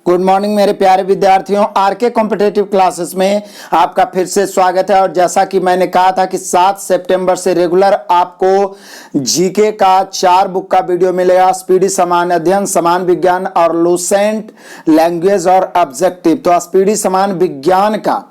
Good morning मेरे प्यारे विद्यार्थियों, आरके कॉम्पिटिटिव क्लासेस में आपका फिर से स्वागत है। और जैसा कि मैंने कहा था कि 7 सितंबर से रेगुलर आपको जीके का 4 बुक का वीडियो मिलेगा। स्पीडी समान अध्ययन, समान विज्ञान और लूसेंट लैंग्वेज और ऑब्जेक्टिव। तो स्पीडी समान विज्ञान का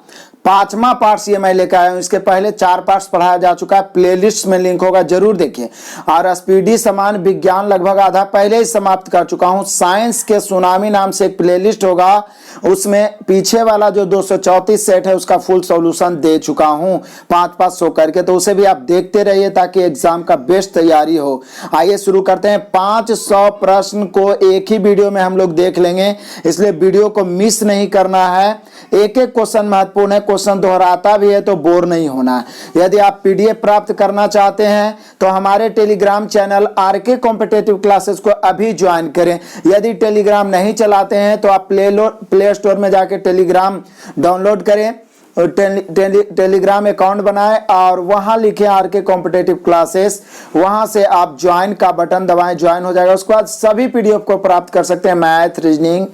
5वां पार्ट ये मैं लेकर आया हूं। इसके पहले 4 पार्ट्स पढ़ाया जा चुका है, प्लेलिस्ट में लिंक होगा, जरूर देखिए। और स्पीडी समान विज्ञान लगभग आधा पहले ही समाप्त कर चुका हूं। साइंस के सुनामी नाम से एक प्लेलिस्ट होगा, उसमें पीछे वाला जो 234 सेट है उसका फुल सॉल्यूशन दे चुका हूं 5-5 सौ करके, तो उसे भी आप देखते रहिए ताकि एग्जाम का बेस्ट तैयारी हो। आइए शुरू करते हैं। 500 प्रश्न को एक ही वीडियो में हम लोग देख लेंगे, इसलिए वीडियो को मिस नहीं करना है। एक एक क्वेश्चन महत्वपूर्ण है, क्वेश्चन दोहराता भी है तो बोर नहीं होना है। यदि आप पीडीएफ प्राप्त करना चाहते हैं तो हमारे Telegram channel RK competitive classes को अभी ज्वाइन करें। यदि टेलीग्राम नहीं चलाते हैं तो आप प्ले स्टोर में जाके टेलीग्राम डाउनलोड करें और टेलीग्राम अकाउंट बनाएं और वहां लिखें आरके कॉम्पिटिटिव क्लासेस। वहां से आप ज्वाइन का बटन दबाएं, ज्वाइन हो जाएगा। उसके बाद सभी पीडीएफ को प्राप्त कर सकते हैं, मैथ, रीजनिंग,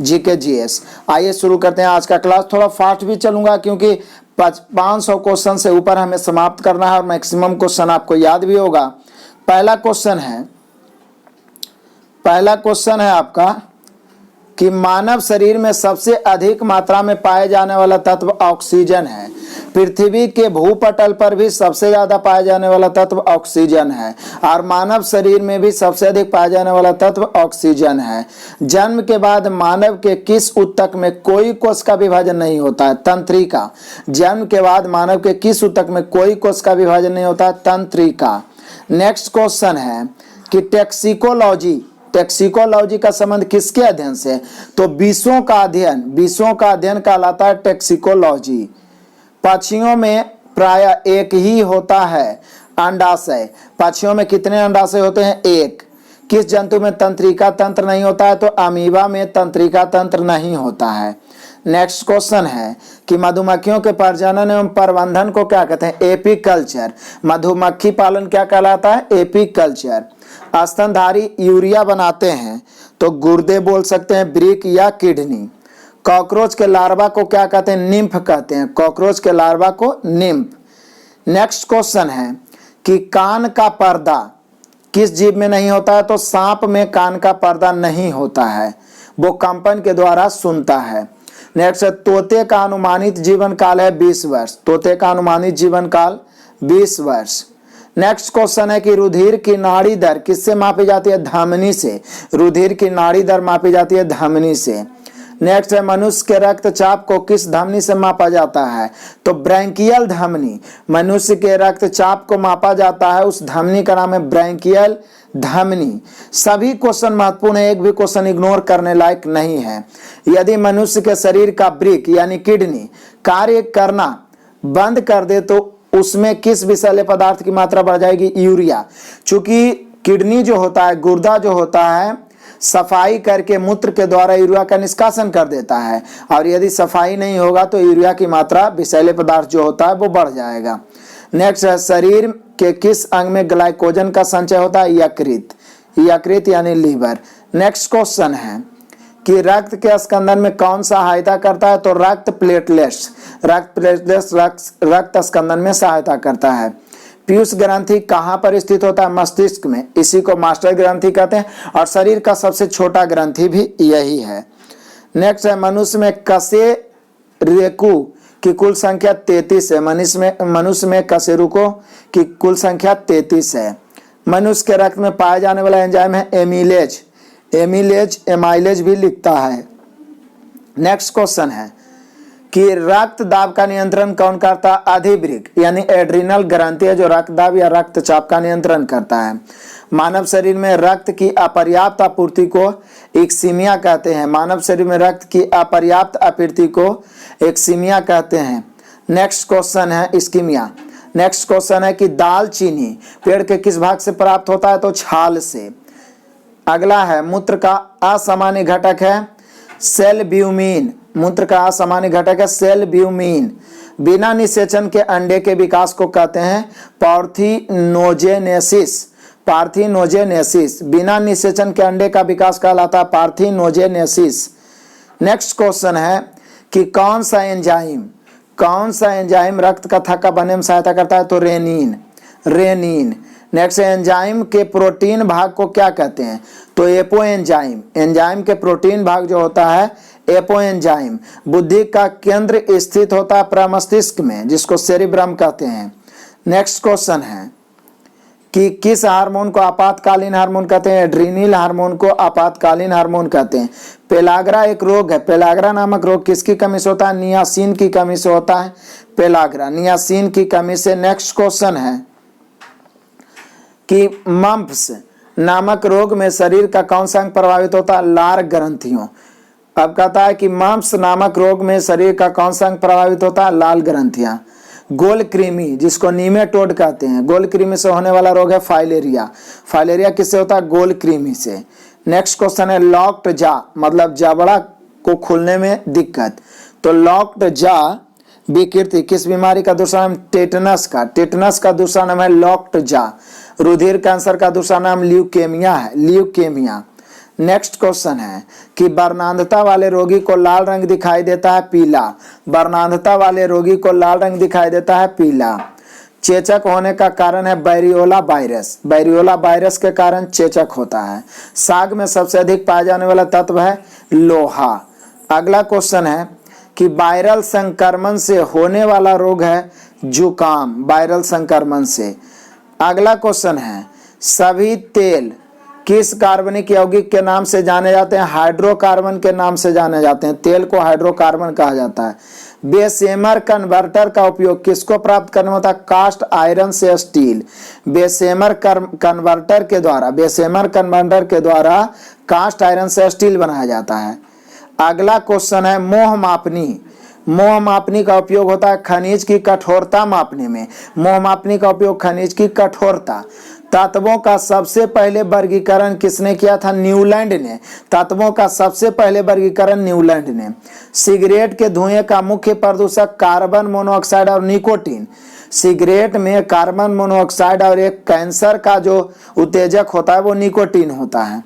जीके, जीएस। आइए शुरू करते हैं आज का क्लास। थोड़ा फास्ट भी चलूंगा क्योंकि 500 क्वेश्चन से ऊपर हमें समाप्त करना है और मैक्सिमम क्वेश्चन आपको याद भी होगा। पहला क्वेश्चन है आपका कि मानव शरीर में सबसे अधिक मात्रा में पाए जाने वाला तत्व ऑक्सीजन है। पृथ्वी के भूपटल पर भी सबसे ज्यादा पाए जाने वाला तत्व ऑक्सीजन है और मानव शरीर में भी सबसे अधिक पाए जाने वाला तत्व ऑक्सीजन है। जन्म के बाद मानव के किस ऊतक में कोई कोश का विभाजन नहीं होता है? तंत्रिका। जन्म के बाद मानव के किस ऊतक में कोई कोश का विभाजन नहीं होता है? तंत्रिका। नेक्स्ट क्वेश्चन है कि टैक्सिकोलॉजी का संबंध किसके अध्ययन से? तो विषयों का अध्ययन कहलाता है टैक्सिकोलॉजी। पक्षियों में प्राय एक ही होता है अंडाशय। पक्षियों में कितने अंडाशय होते हैं? एक। किस जंतु में तंत्रिका तंत्र नहीं होता है? तो अमीबा में तंत्रिका तंत्र नहीं होता है। नेक्स्ट क्वेश्चन है कि मधुमक्खियों के प्रजनन एवं प्रबंधन को क्या कहते हैं? एपीकल्चर। मधुमक्खी पालन क्या कहलाता है? एपीकल्चर। स्तनधारी यूरिया बनाते हैं तो गुर्दे बोल सकते हैं, ब्रिक या किडनी। कॉकरोच के लार्वा को क्या कहते हैं? निम्फ कहते हैं। कॉकरोच के लार्वा को निम्फ। नेक्स्ट क्वेश्चन है कि कान का पर्दा किस जीव में नहीं होता है? तो सांप में कान का पर्दा नहीं होता है, वो कंपन के द्वारा सुनता है। नेक्स्ट है तोते का अनुमानित जीवन काल है 20 वर्ष। तोते का अनुमानित जीवन काल 20 वर्ष। नेक्स्ट क्वेश्चन है कि रुधिर की नाड़ी दर किससे मापी जाती है? धमनी से। रुधिर की नाड़ी दर मापी जाती है धमनी से। नेक्स्ट है मनुष्य के रक्तचाप को किस धमनी से मापा जाता है? तो ब्रैंकियल धमनी। मनुष्य के रक्तचाप को मापा जाता है, उस धमनी का नाम है ब्रैंकियल धमनी। सभी क्वेश्चन महत्वपूर्ण है, एक भी क्वेश्चन इग्नोर करने लायक नहीं है। यदि मनुष्य के शरीर का ब्रिक यानी किडनी कार्य करना बंद कर दे तो उसमें किस विषैले पदार्थ की मात्रा बढ़ जाएगी? यूरिया। चूंकि किडनी जो होता है, गुर्दा जो होता है, सफाई करके मूत्र के द्वारा यूरिया का निष्कासन कर देता है और यदि सफाई नहीं होगा तो यूरिया की मात्रा विषैले पदार्थ जो होता है वो बढ़ जाएगा। नेक्स्ट है शरीर के किस अंग में ग्लाइकोजन का संचय होता है? यकृत यानी लीवर। नेक्स्ट क्वेश्चन है कि रक्त के स्कंदन में कौन सहायता करता है? तो रक्त प्लेटलेट्स रक्त स्कंदन में सहायता करता है। पीयूष ग्रंथि कहाँ पर स्थित होता है? मस्तिष्क में, इसी को मास्टर ग्रंथि कहते हैं और शरीर का सबसे छोटा ग्रंथि भी यही है। नेक्स्ट है मनुष्य में कशेरुको की कुल संख्या 33 है। मनुष्य में कशेरुको की कुल संख्या 33 है। मनुष्य के रक्त में पाए जाने वाला एंजाइम है एमाइलेज भी लिखता है। नेक्स्ट क्वेश्चन है कि रक्त दाब का नियंत्रण कौन करता है? अधिवृक्क यानी एड्रिनल ग्रंथि है जो रक्तदाब या रक्तचाप का नियंत्रण करता है। मानव शरीर में रक्त की अपर्याप्त आपूर्ति को एक्सीमिया कहते हैं। मानव शरीर में रक्त की अपर्याप्त आपूर्ति को एक्सीमिया कहते हैं। नेक्स्ट क्वेश्चन है इस्कीमिया। नेक्स्ट क्वेश्चन है कि दालचीनी पेड़ के किस भाग से प्राप्त होता है? तो छाल से। अगला है मूत्र का असामान्य घटक है सेलब्यूमिन। मूत्र का असामान्य घटक है सेलब्यूमिन। बिना निषेचन के अंडे के विकास को कहते हैं पार्थिनोजेनेसिस। बिना निषेचन के अंडे का विकास कहलाता है पार्थिनोजेनेसिस। नेक्स्ट क्वेश्चन है कि कौन सा एंजाइम रक्त का थक्का बनने में सहायता करता है? तो रेनिन। नेक्स्ट, एंजाइम के प्रोटीन भाग को क्या कहते हैं? तो एपो एंजाइम के प्रोटीन भाग जो होता है एपो एंजाइम। बुद्धि का केंद्र स्थित होता है प्रमस्तिष्क में, जिसको सेरिब्रम कहते हैं। नेक्स्ट क्वेश्चन है कि किस हार्मोन को आपातकालीन हार्मोन कहते हैं? एड्रीनल हार्मोन को आपातकालीन हार्मोन कहते हैं। पेलाग्रा एक रोग है। पेलाग्रा नामक रोग किसकी कमी से होता है? नियासिन की कमी से होता है पेलाग्रा, नियासिन की कमी से। नेक्स्ट क्वेश्चन है कि मम्प्स नामक रोग में शरीर का कौन सा अंग प्रभावित होता है? लार ग्रंथियों। अब कहता है कि मम्प्स नामक रोग में शरीर का कौन सा अंग प्रभावित होता है? लाल ग्रंथियां। गोल कृमि, जिसको नीमेटोड कहते हैं, गोल कृमि से होने वाला रोग है फाइलेरिया। फाइलेरिया किससे होता है? गोल कृमि से। नेक्स्ट क्वेश्चन है लॉक्ड जा, मतलब जबड़ा को खुलने में दिक्कत। तो लॉक्ड जा विकृति किस बीमारी का दूसरा नाम? टेटनस का। टेटनस का दूसरा नाम है लॉक्ड जा। रुधिर कैंसर का दूसरा नाम ल्यूकेमिया है, ल्यूकेमिया। नेक्स्ट क्वेश्चन है कि वर्णांधता वाले रोगी को लाल रंग दिखाई देता है पीला। वर्णांधता वाले रोगी को लाल रंग दिखाई देता है पीला। चेचक होने का कारण है बैरियोला वायरस। बैरियोला वायरस के कारण चेचक होता है। साग में सबसे अधिक पाया जाने वाला तत्व है लोहा। अगला क्वेश्चन है कि वायरल संक्रमण से होने वाला रोग है जुकाम, वायरल संक्रमण से। अगला क्वेश्चन है सभी तेल किस कार्बनिक यौगिक के नाम से जाने जाते हैं? हाइड्रोकार्बन के नाम से जाने जाते हैं। तेल को हाइड्रोकार्बन कहा जाता है। बेसेमर कन्वर्टर का उपयोग किसको प्राप्त करने में होता है? कास्ट आयरन से स्टील। बेसेमर कन्वर्टर के द्वारा कास्ट आयरन से स्टील बनाया जाता है। अगला क्वेश्चन है मोह मापनी। मोह मापनी का उपयोग होता है खनिज की कठोरता मापने में। मोह मापनी का उपयोग खनिज की कठोरता। तत्वों का सबसे पहले वर्गीकरण किसने किया था? न्यूलैंड ने। तत्वों का सबसे पहले वर्गीकरण न्यूलैंड ने। सिगरेट के धुएं का मुख्य प्रदूषक कार्बन मोनोऑक्साइड और निकोटीन। सिगरेट में कार्बन मोनोऑक्साइड और एक कैंसर का जो उत्तेजक होता है वो निकोटीन होता है।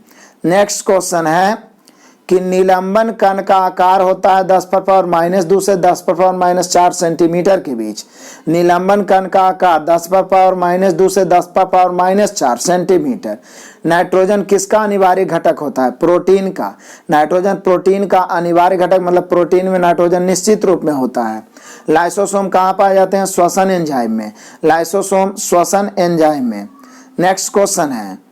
नेक्स्ट क्वेश्चन है कि निलंबन कण का आकार होता है 10⁻² से 10⁻⁴ सेंटीमीटर के बीच। निलंबन कण का आकार 10⁻² से 10⁻⁴ सेंटीमीटर। नाइट्रोजन किसका अनिवार्य घटक होता है? प्रोटीन का। नाइट्रोजन प्रोटीन का अनिवार्य घटक, मतलब प्रोटीन में नाइट्रोजन निश्चित रूप में होता है। लाइसोसोम कहाँ पाए जाते हैं? श्वसन एंजाइम में। लाइसोसोम श्वसन एंजाइम में। नेक्स्ट क्वेश्चन है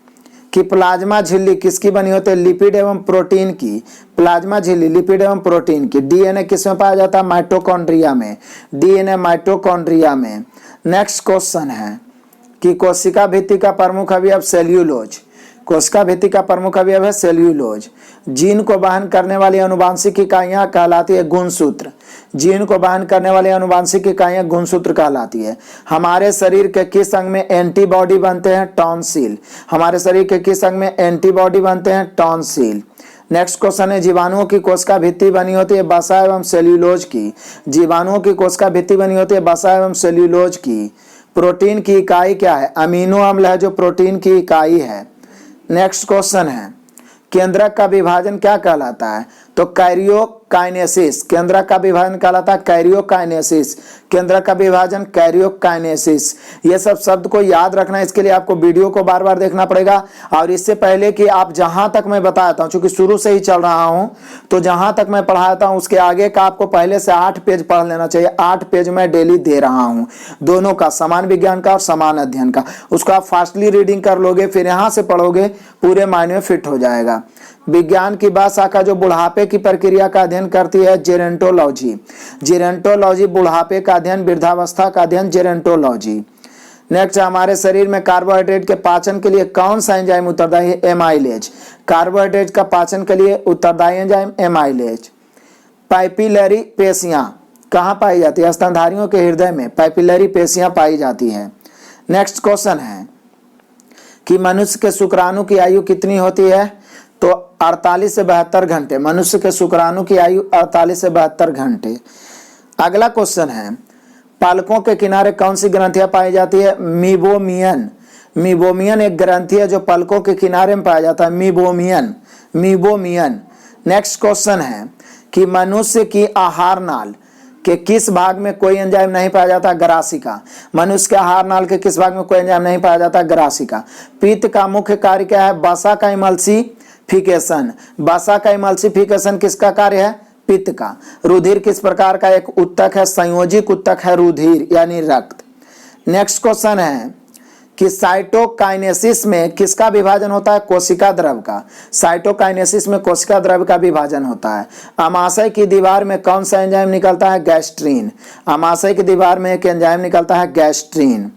कि प्लाज्मा झिल्ली किसकी बनी होती है? लिपिड एवं प्रोटीन की। प्लाज्मा झिल्ली लिपिड एवं प्रोटीन की। डीएनए किसमें पाया जाता है? माइटोकॉन्ड्रिया में। डीएनए माइटोकॉन्ड्रिया में। नेक्स्ट क्वेश्चन है कि कोशिका भित्ति का प्रमुख अवयव सेल्यूलोज। कोशिका भित्ति का प्रमुख अवयव है सेल्यूलोज। जीन को वहन करने वाली अनुवांशिक इकाइयां कहलाती है गुणसूत्र। जीन को वहन करने वाली अनुवांशिक इकाइयां गुणसूत्र कहलाती है। हमारे शरीर के किस अंग में एंटीबॉडी बनते हैं? टॉन्सिल। हमारे शरीर के किस अंग में एंटीबॉडी बनते हैं? टॉन्सिल। नेक्स्ट क्वेश्चन है जीवाणुओं की कोशिका भित्ति बनी होती है वसा एवं सेल्यूलोज की। जीवाणुओं की कोशिका भित्ति बनी होती है वसा एवं सेल्यूलोज की। प्रोटीन की इकाई क्या है? अमीनो अम्ल है जो प्रोटीन की इकाई है। नेक्स्ट क्वेश्चन है केंद्रक का विभाजन क्या कहलाता है? तो कैरियोकाइनेसिस। केंद्रक का विभाजन कहलाता है कैरियोकाइनेसिस। केंद्रक का विभाजन कैरियोकाइनेसिस। ये सब शब्द को याद रखना, इसके लिए आपको वीडियो को बार बार देखना पड़ेगा। और इससे पहले कि आप जहां तक मैं बताता हूं, चूंकि शुरू से ही चल रहा हूं, तो जहां तक मैं पढ़ाता हूं उसके आगे का आपको पहले से 8 पेज पढ़ लेना चाहिए। 8 पेज मैं डेली दे रहा हूं, दोनों का, समान विज्ञान का और समान अध्ययन का। उसको आप फास्टली रीडिंग कर लोगे, फिर यहां से पढ़ोगे, पूरे माइंड में फिट हो जाएगा। विज्ञान की बात शाखा जो बुढ़ापे की प्रक्रिया का अध्ययन करती है जेरेंटोलॉजी। जेरेंटोलॉजी बुढ़ापे का अध्ययन, वृद्धावस्था का अध्ययन, जेरेंटोलॉजी। नेक्स्ट, हमारे शरीर में कार्बोहाइड्रेट के पाचन के लिए कौन सा एंजाइम उत्तरदायी है? एमाइलेज। कार्बोहाइड्रेट का पाचन के लिए उत्तरदायी एंजाइम एमाइलेज। पाइपिलरी पेशियां कहाँ पाई जाती है? स्तनधारियों के हृदय में पाइपिलरी पेशियां पाई जाती है। नेक्स्ट क्वेश्चन है कि मनुष्य के शुक्राणु की आयु कितनी होती है? तो 48 से 72 घंटे। मनुष्य के शुक्राणु की आयु 48 से 72 घंटे। अगला क्वेश्चन है पालकों के किनारे कौन सी ग्रंथियां पाई जाती है? मीबोमियन। मीबोमियन एक ग्रंथि है जो पलकों के किनारे में पाया जाता है। मीबोमियन। मीबोमियन। नेक्स्ट क्वेश्चन है कि मनुष्य की आहार नाल के किस भाग में कोई एंजाइम नहीं पाया जाता, ग्रासिका। मनुष्य के आहार नाल के किस भाग में कोई एंजाइम नहीं पाया जाता, ग्रासिका। पित्त का मुख्य कार्य क्या है, वसा का इमल्सिफिकेशन। वसा का इमल्सिफिकेशन किसका कार्य है, पित्त का। रुधिर किस प्रकार का एक उत्तक है, संयोजिक उत्तक है रुधिर यानी रक्त। नेक्स्ट क्वेश्चन है कि साइटोकाइनेसिस में किसका विभाजन होता है, कोशिका द्रव का। साइटोकाइनेसिस में कोशिका द्रव का विभाजन होता है। अमाशय की दीवार में कौन सा एंजाइम निकलता है, गैस्ट्रीन। अमाशय की दीवार में एक एंजाइम निकलता है गैस्ट्रीन।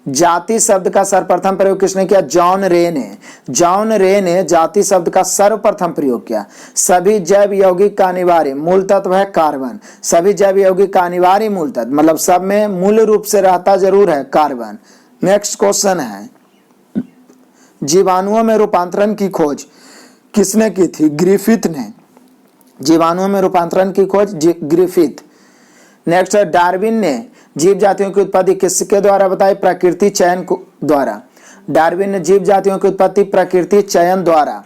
जाति शब्द का सर्वप्रथम प्रयोग किसने किया, जॉन रे ने। जॉन रे ने जाति शब्द का सर्वप्रथम प्रयोग किया। सभी जैव यौगिक का अनिवार्य मूल तत्व है कार्बन। सभी जैव यौगिक का अनिवार्य मूल तत्व मतलब सब में मूल रूप से रहता जरूर है कार्बन। नेक्स्ट क्वेश्चन है जीवाणुओं में रूपांतरण की खोज किसने की थी, ग्रिफिथ ने। जीवाणुओं में रूपांतरण की खोज ग्रिफिथ। नेक्स्ट है डार्विन ने जीव जातियों की उत्पत्ति किसके द्वारा बताई, प्रकृति चयन द्वारा। डार्विन ने जीव जातियों की उत्पत्ति प्रकृति चयन द्वारा।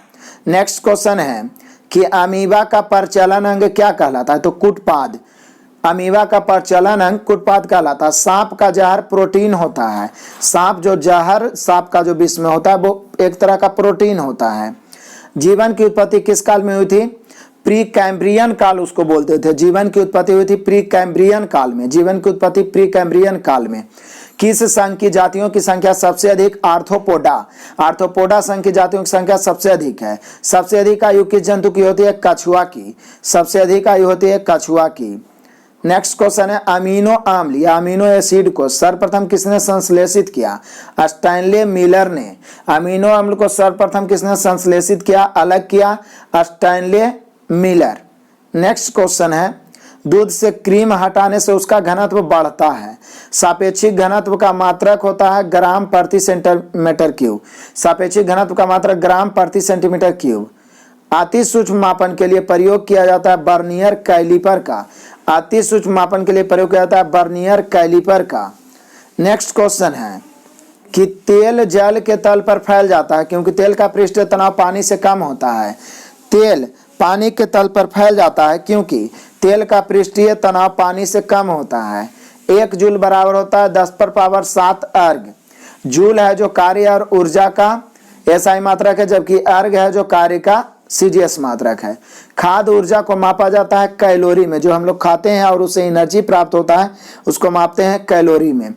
नेक्स्ट क्वेश्चन है कि अमीबा का प्रचलन अंग क्या कहलाता है, तो कुटपाद। अमीबा का प्रचलन अंग कुटपाद कहलाता है। सांप का जहर प्रोटीन होता है। सांप जो जहर सांप का जो विष में होता है वो एक तरह का प्रोटीन होता है। जीवन की उत्पत्ति किस काल में हुई थी, प्री कैम्ब्रियन काल उसको बोलते थे। जीवन की उत्पत्ति हुई थी प्री कैम्ब्रियन काल में। जीवन की उत्पत्ति प्री कैम्ब्रियन काल में। किस संघ की जातियों की संख्या सबसे अधिक, आर्थ्रोपोडा। आर्थ्रोपोडा संघ की जातियों की संख्या सबसे अधिक है। सबसे अधिक आयु किस जंतु की होती है, कछुआ की। सबसे अधिक आयु होती है कछुआ की। नेक्स्ट क्वेश्चन है अमीनो अम्ल या अमीनो एसिड को सर्वप्रथम किसने संश्लेषित किया, स्टैनले मिलर ने। अमीनो अम्ल को सर्वप्रथम किसने संश्लेषित किया, अलग किया, स्टैनले मिलर। नेक्स्ट क्वेश्चन है दूध से क्रीम हटाने से उसका घनत्व बढ़ता है। सापेक्षिक घनत्व का मात्रक होता है ग्राम प्रति सेंटीमीटर क्यूब। सापेक्षिक घनत्व का मात्रक ग्राम प्रति सेंटीमीटर क्यूब। अति सूक्ष्म मापन के लिए प्रयोग किया जाता है बर्नियर कैलिपर का। अति सूक्ष्म मापन के लिए प्रयोग किया जाता है बर्नियर कैलिपर का। नेक्स्ट क्वेश्चन है कि तेल जल के तल पर फैल जाता है क्योंकि तेल का पृष्ठीय तनाव पानी से कम होता है। तेल पानी के तल पर फैल जाता है क्योंकि तेल का पृष्ठीय तनाव पानी से कम होता है। 1 जूल बराबर होता है 10⁻7 अर्ग। जूल है जो कार्य और ऊर्जा का एसआई मात्रक है, जबकि अर्ग है जो कार्य का सीजीएस मात्रक है। खाद्य ऊर्जा को मापा जाता है कैलोरी में। जो हम लोग खाते हैं और उससे एनर्जी प्राप्त होता है उसको मापते हैं कैलोरी में।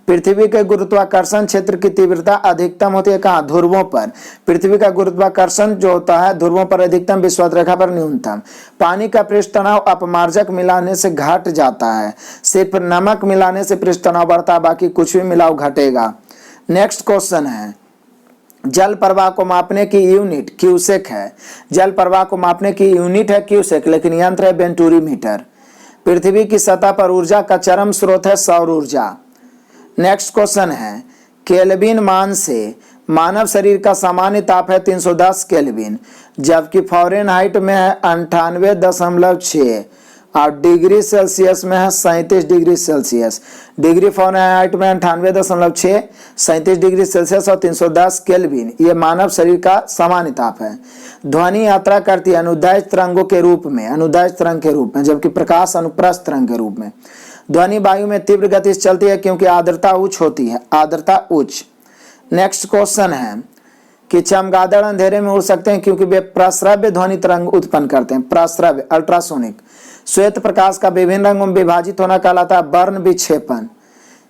पृथ्वी के गुरुत्वाकर्षण क्षेत्र की तीव्रता अधिकतम होती है कहाँ, ध्रुवों पर। पृथ्वी का गुरुत्वाकर्षण जो होता है ध्रुवों पर अधिकतम, विषुवत रेखा पर न्यूनतम। पानी का पृष्ठ तनाव अपमार्जक मिलाने से घट जाता है। सिर्फ नमक मिलाने से पृष्ठ तनाव बढ़ता है, बाकी कुछ भी मिलाओ घटेगा। नेक्स्ट क्वेश्चन है जल प्रवाह को मापने की यूनिट क्यूसेक है। जल प्रवाह को मापने की यूनिट है क्यूसेक, लेकिन यंत्र है बेंटूरीमीटर। पृथ्वी की सतह पर ऊर्जा का चरम स्रोत है सौर ऊर्जा। नेक्स्ट क्वेश्चन है केल्विन मान से मानव शरीर का सामान्य ताप है 310 केल्विन, जबकि फ़ारेनहाइट में है 98.6 और डिग्री सेल्सियस में है 37 डिग्री सेल्सियस। डिग्री फ़ारेनहाइट में 98.6, 37 डिग्री सेल्सियस और 310 केल्विन ये मानव शरीर का सामान्य ताप है। ध्वनि यात्रा करती है अनुदैर्घ्य तरंगों के रूप में, अनुदैर्घ्य तरंग के रूप में, जबकि प्रकाश अनुप्रस्थ तरंग के रूप में। ध्वनि वायु में तीव्र गति से चलती है क्योंकि आर्द्रता उच्च होती है, आर्द्रता उच्च। नेक्स्ट क्वेश्चन है कि चमगादड़ अंधेरे में उड़ सकते हैं क्योंकि वे प्रस्रव्य ध्वनि तरंग उत्पन्न करते हैं, प्रस्रव्य अल्ट्रासोनिक। श्वेत प्रकाश का विभिन्न रंगों में विभाजित होना कहलाता है वर्ण विक्षेपण।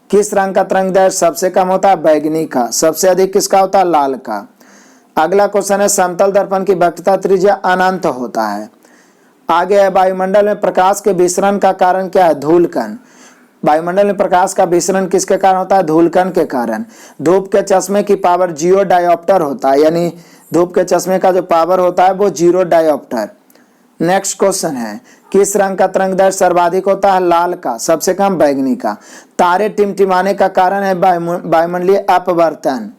किस रंग का तरंगदैर्घ्य सबसे कम होता है, बैगनी का। सबसे अधिक किसका होता है, लाल का। अगला क्वेश्चन है समतल दर्पण की वक्रता त्रिज्या अनंत होता है। आगे है वायुमंडल में प्रकाश के विसरण का कारण क्या है, धूलकण। वायुमंडल में प्रकाश का विसरण किसके कारण होता है, धूलकण के कारण। धूप के चश्मे की पावर 0 डायोप्टर होता है, यानी धूप के चश्मे का जो पावर होता है वो 0 डायोप्टर। नेक्स्ट क्वेश्चन है किस रंग का तरंगदैर्घ्य सर्वाधिक होता है, लाल का। सबसे कम बैगनी का। तारे टिमटिमाने का कारण है वायुमंडलीय अपवर्तन।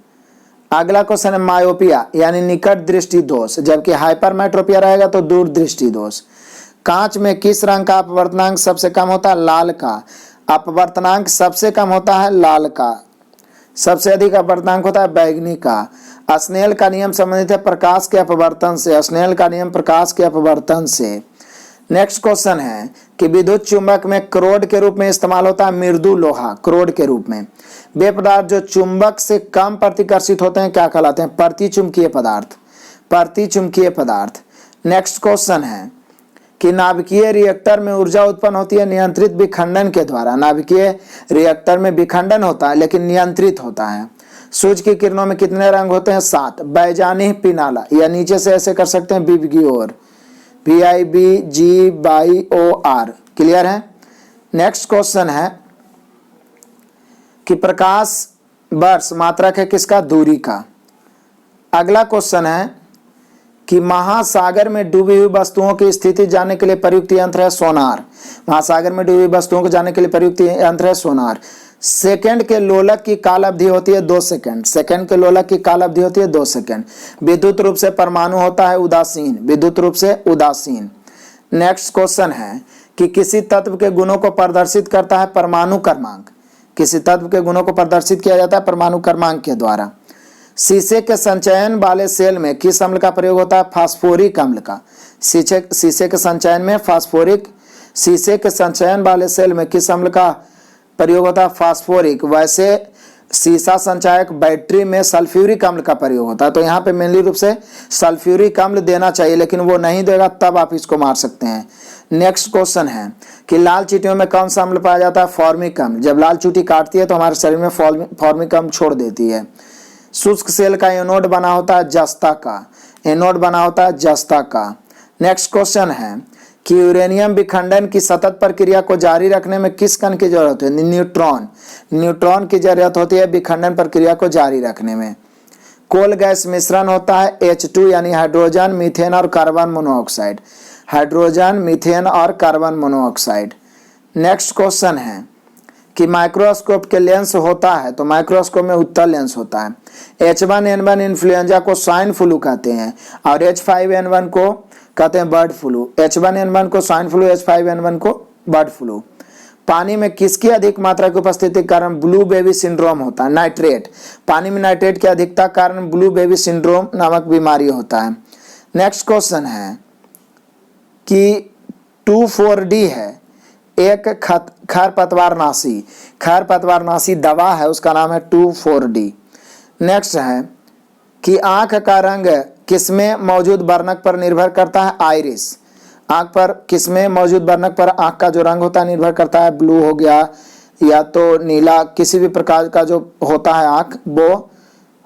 अगला क्वेश्चन है मायोपिया यानी निकट दृष्टि दोष, जबकि हाइपरमेट्रोपिया रहेगा तो दूर दृष्टि दोष। कांच में किस रंग का अपवर्तनांक सबसे कम होता है, लाल का। अपवर्तनांक सबसे कम होता है लाल का, सबसे अधिक अपवर्तनांक होता है बैगनी का। स्नेल का नियम संबंधित है प्रकाश के अपवर्तन से। स्नेल का नियम प्रकाश के अपवर्तन से। नेक्स्ट क्वेश्चन है कि विद्युत चुंबक में क्रोड के रूप में इस्तेमाल होता है मृदु लोहा, क्रोड के रूप में। वे पदार्थ जो चुंबक से कम प्रतिकर्षित होते हैं क्या कहलाते हैं? प्रतिचुंबकीय पदार्थ, प्रतिचुंबकीय पदार्थ। नेक्स्ट क्वेश्चन है कि नाभिकीय रिएक्टर में ऊर्जा उत्पन्न होती है नियंत्रित विखंडन के द्वारा। नाभिकीय रिएक्टर में विखंडन होता है लेकिन नियंत्रित होता है। सूर्य की किरणों में कितने रंग होते हैं? 7। बैजानी पिनाला, या नीचे से ऐसे कर सकते हैं विबग्योर, VIBGYOR। क्लियर है? नेक्स्ट क्वेश्चन है कि प्रकाश वर्ष मात्रक है किसका? दूरी का। अगला क्वेश्चन है कि महासागर में डूबी हुई वस्तुओं की स्थिति जानने के लिए प्रयुक्त यंत्र है सोनार। महासागर में डूबी हुई वस्तुओं को जानने के लिए प्रयुक्त यंत्र है सोनार। सेकंड के लोलक की काल अवधि होती है 2 सेकंड। सेकंड के लोलक की काल अवधि होती है 2 सेकंड। विद्युत रूप से परमाणु होता है उदासीन, विद्युत रूप से उदासीन। नेक्स्ट क्वेश्चन है कि किसी तत्व के गुणों को प्रदर्शित करता है परमाणु क्रमांक। किसी तत्व के गुणों को प्रदर्शित किया जाता है परमाणु क्रमांक के द्वारा। शीशे के संचयन वाले सेल में किस अम्ल का प्रयोग होता है? फास्फोरिक अम्ल का। शीशे के संचयन में शीशे के संचयन वाले सेल में किस अम्ल का प्रयोग होता है? फास्फोरिक। वैसे शीशा संचायक बैटरी में सल्फ्यूरिक अम्ल का प्रयोग होता है, तो यहाँ पे मेनली रूप से सल्फ्यूरिक अम्ल देना चाहिए, लेकिन वो नहीं देगा तब आप इसको मार सकते हैं। नेक्स्ट क्वेश्चन है कि लाल चींटियों में कौन सा अम्ल पाया जाता है? फॉर्मिक अम्ल। जब लाल चींटी काटती है तो हमारे शरीर में फॉर्मिक अम्ल छोड़ देती है। शुष्क सेल का एनोड बना होता है जस्ता का, एनोड बना होता है जस्ता का। नेक्स्ट क्वेश्चन है कि यूरेनियम विखंडन की सतत प्रक्रिया को जारी रखने में किस कण की जरूरत है? न्यूट्रॉन। न्यूट्रॉन की जरूरत होती है विखंडन प्रक्रिया को जारी रखने में। कोल गैस मिश्रण होता है H2 यानी हाइड्रोजन, मीथेन और कार्बन मोनोऑक्साइड। हाइड्रोजन, मीथेन और कार्बन मोनोऑक्साइड। नेक्स्ट क्वेश्चन है कि माइक्रोस्कोप के लेंस होता है, तो माइक्रोस्कोप में उत्तल लेंस होता है। H1N1 इन्फ्लुएंजा को स्वाइन फ्लू कहते हैं और H5N1 को कहते हैं बर्ड फ्लू। H1N1 को स्वाइन फ्लू, H5N1 को बर्ड फ्लू। पानी में किसकी अधिक मात्रा की उपस्थिति के कारण ब्लू बेबी सिंड्रोम होता है? नाइट्रेट। पानी में नाइट्रेट की अधिकता के कारण ब्लू बेबी सिंड्रोम नामक बीमारी होता है। नेक्स्ट क्वेश्चन है कि 2,4-D है एक खरपतवारनाशी दवा है, उसका नाम है 2,4-D। नेक्स्ट है कि आंख का रंग किसमें मौजूद वर्णक पर निर्भर करता है? आइरिस। आंख पर किसमें मौजूद वर्णक पर आंख का जो रंग होता है निर्भर करता है? ब्लू हो गया या तो नीला, किसी भी प्रकार का जो होता है आंख वो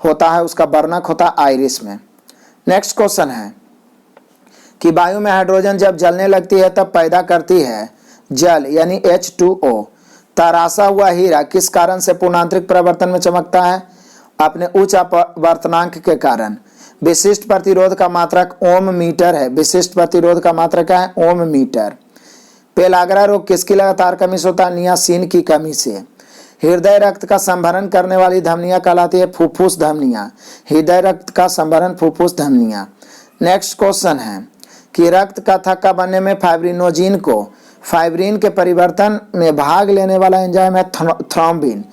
होता है, उसका वर्णक होता है आइरिस में। नेक्स्ट क्वेश्चन है कि वायु में हाइड्रोजन जब जलने लगती है तब पैदा करती है जल यानी H2O। तराशा हुआ हीरा किस कारण से पूर्णांतरिक परिवर्तन में चमकता है? अपने उच्च अपवर्तनांक के कारण। विशिष्ट प्रतिरोध का मात्रक ओम मीटर है। विशिष्ट प्रतिरोध का मात्रक क्या है? ओम मीटर। पेलाग्रा रोग किसकी लगातार कमी से होता है? नियासिन की कमी से। हृदय रक्त का संभरण करने वाली धमनियां कहलाती है फुफ्फुस धमनियां। हृदय रक्त का संभरण फुफ्फुस धमनियां। नेक्स्ट क्वेश्चन है कि रक्त का थक्का बनने में फाइब्रिनोजिन को फाइब्रिन के परिवर्तन में भाग लेने वाला एंजाइम है थ्रोम्बिन।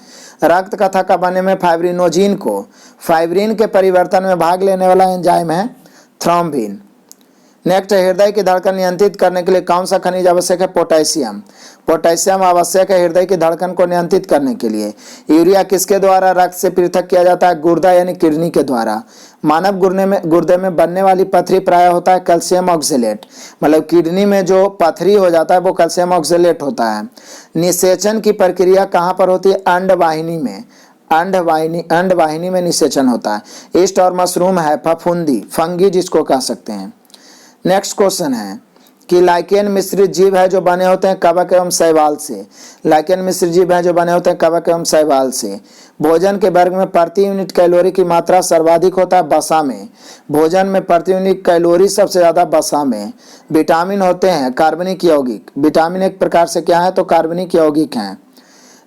रक्त का थक्का बनने में फाइब्रिनोजिन को फाइब्रिन के परिवर्तन में भाग लेने वाला एंजाइम है थ्रोम्बिन। नेक्स्ट, हृदय की धड़कन नियंत्रित करने के लिए कौन सा खनिज आवश्यक है? पोटेशियम। पोटेशियम आवश्यक है हृदय की धड़कन को नियंत्रित करने के लिए। यूरिया किसके द्वारा रक्त से पृथक किया जाता है? गुर्दा यानी किडनी के द्वारा। मानव गुर्दे में बनने वाली पथरी प्राय होता है कैल्शियम ऑक्सलेट, मतलब किडनी में जो पथरी हो जाता है वो कैल्शियम ऑक्सलेट होता है। निषेचन की प्रक्रिया कहाँ पर होती है? अंडवाहिनी में। अंडवाहिनी में निषेचन होता है। ईस्ट और मशरूम है फफूंदी, फंगी जिसको कह सकते हैं। नेक्स्ट क्वेश्चन है कि लाइकेन मिश्रित जीव है जो बने होते हैं कवक एवं शैवाल से। लाइकेन मिश्रित जीव है जो बने होते हैं कवक एवं शैवाल से। भोजन के वर्ग में प्रति यूनिट कैलोरी की मात्रा सर्वाधिक होता है वसा में। भोजन में प्रति यूनिट कैलोरी सबसे ज्यादा वसा में। विटामिन होते हैं कार्बनिक यौगिक। विटामिन एक प्रकार से क्या है? तो कार्बनिक यौगिक हैं।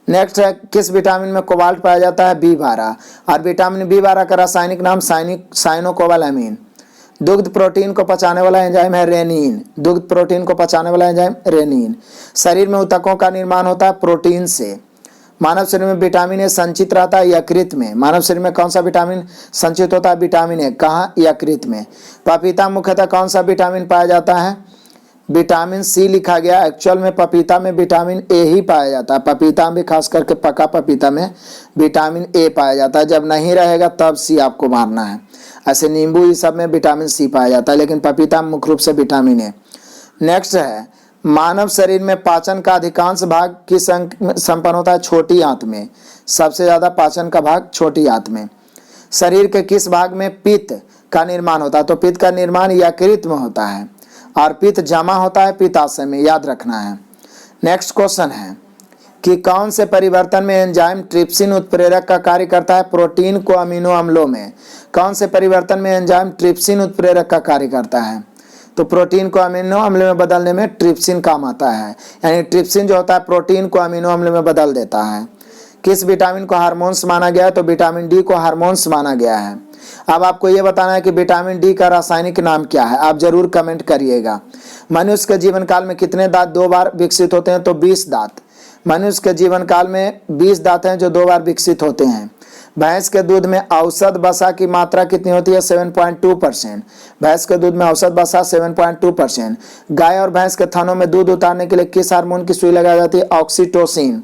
नेक्स्ट है किस विटामिन में कोबाल्ट पाया जाता है? B12। और विटामिन B12 का रासायनिक नाम साइनोकोबालामीन। दुग्ध प्रोटीन को पचाने वाला एंजाइम है रेनिन। दुग्ध प्रोटीन को पचाने वाला एंजाइम रेनिन। शरीर में ऊतकों का निर्माण होता है प्रोटीन से। मानव शरीर में विटामिन ए संचित रहता है यकृत में। मानव शरीर में कौन सा विटामिन संचित होता है? Vitamin A. कहाँ? यकृत में। पपीता मुख्यतः कौन सा विटामिन पाया जाता है? विटामिन सी लिखा गया, एक्चुअल में पपीता में विटामिन ए ही पाया जाता है। पपीता में खास करके पका पपीता में विटामिन ए पाया जाता है, जब नहीं रहेगा तब सी आपको मारना है। ऐसे नींबू ये सब में विटामिन सी पाया जाता है, लेकिन पपीता में मुख्य रूप से विटामिन ए। नेक्स्ट है, मानव शरीर में पाचन का अधिकांश भाग किस अंग में संपन्न होता है? छोटी आंत में। सबसे ज्यादा पाचन का भाग छोटी आंत में। शरीर के किस भाग में पित्त का निर्माण होता है? तो पित्त का निर्माण यकृत में होता है और पित्त जमा होता है पित्ताशय में, याद रखना है। नेक्स्ट क्वेश्चन है कि कौन से परिवर्तन में एंजाइम ट्रिप्सिन उत्प्रेरक का कार्य करता है? प्रोटीन को अमीनो अम्लों में। कौन से परिवर्तन में एंजाइम ट्रिप्सिन उत्प्रेरक का कार्य करता है? तो प्रोटीन को अमीनो अम्ल में बदलने में ट्रिप्सिन काम आता है, यानी ट्रिप्सिन जो होता है प्रोटीन को अमीनो अम्ल में बदल देता है। किस विटामिन को हार्मोन्स माना गया है? तो विटामिन डी को हार्मोन्स माना गया है। अब आपको यह बताना है कि विटामिन डी का रासायनिक नाम क्या है, आप जरूर कमेंट करिएगा। मनुष्य के जीवन काल में कितने दांत 2 बार विकसित होते हैं? तो 20 दांत। मनुष्य के जीवन काल में 20 दांत हैं जो 2 बार विकसित होते हैं। भैंस के दूध में औसत वसा की मात्रा कितनी होती है? 7.2%। भैंस के दूध में औसत वसा 7.2%। गाय और भैंस के थनों में दूध उतारने के लिए किस हार्मोन की सुई लगाई जाती है? ऑक्सीटोसिन।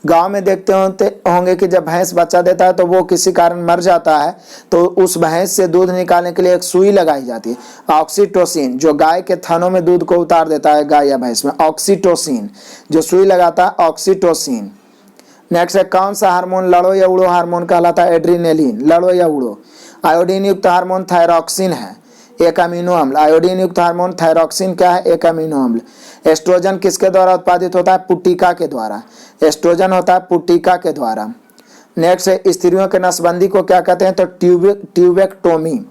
गांव में देखते होंगे कि जब भैंस बच्चा देता है तो वो किसी कारण मर जाता है, तो उस भैंस से दूध निकालने के लिए एक सुई लगाई जाती है ऑक्सीटोसिन, जो गाय के थनों में दूध को उतार देता है, गाय या भैंस में। ऑक्सीटोसिन जो सुई लगाता है, ऑक्सीटोसिन। नेक्स्ट है, कौन सा हार्मोन लड़ो या उड़ो हार्मोन कहलाता है? एड्रीनेलिन। लड़ो या उड़ो। आयोडीन युक्त हार्मोन थायरॉक्सिन है, एक अमीनो अम्ल। आयोडीन युक्त हार्मोन थायरॉक्सिन क्या है? एक अमीनो अम्ल। एस्ट्रोजन किसके द्वारा उत्पादित होता है? पुट्टिका के द्वारा। एस्ट्रोजन होता है पुट्टिका के द्वारा। नेक्स्ट है, स्त्रियों के नसबंदी को क्या कहते हैं? तो ट्यूबेक्टोमी।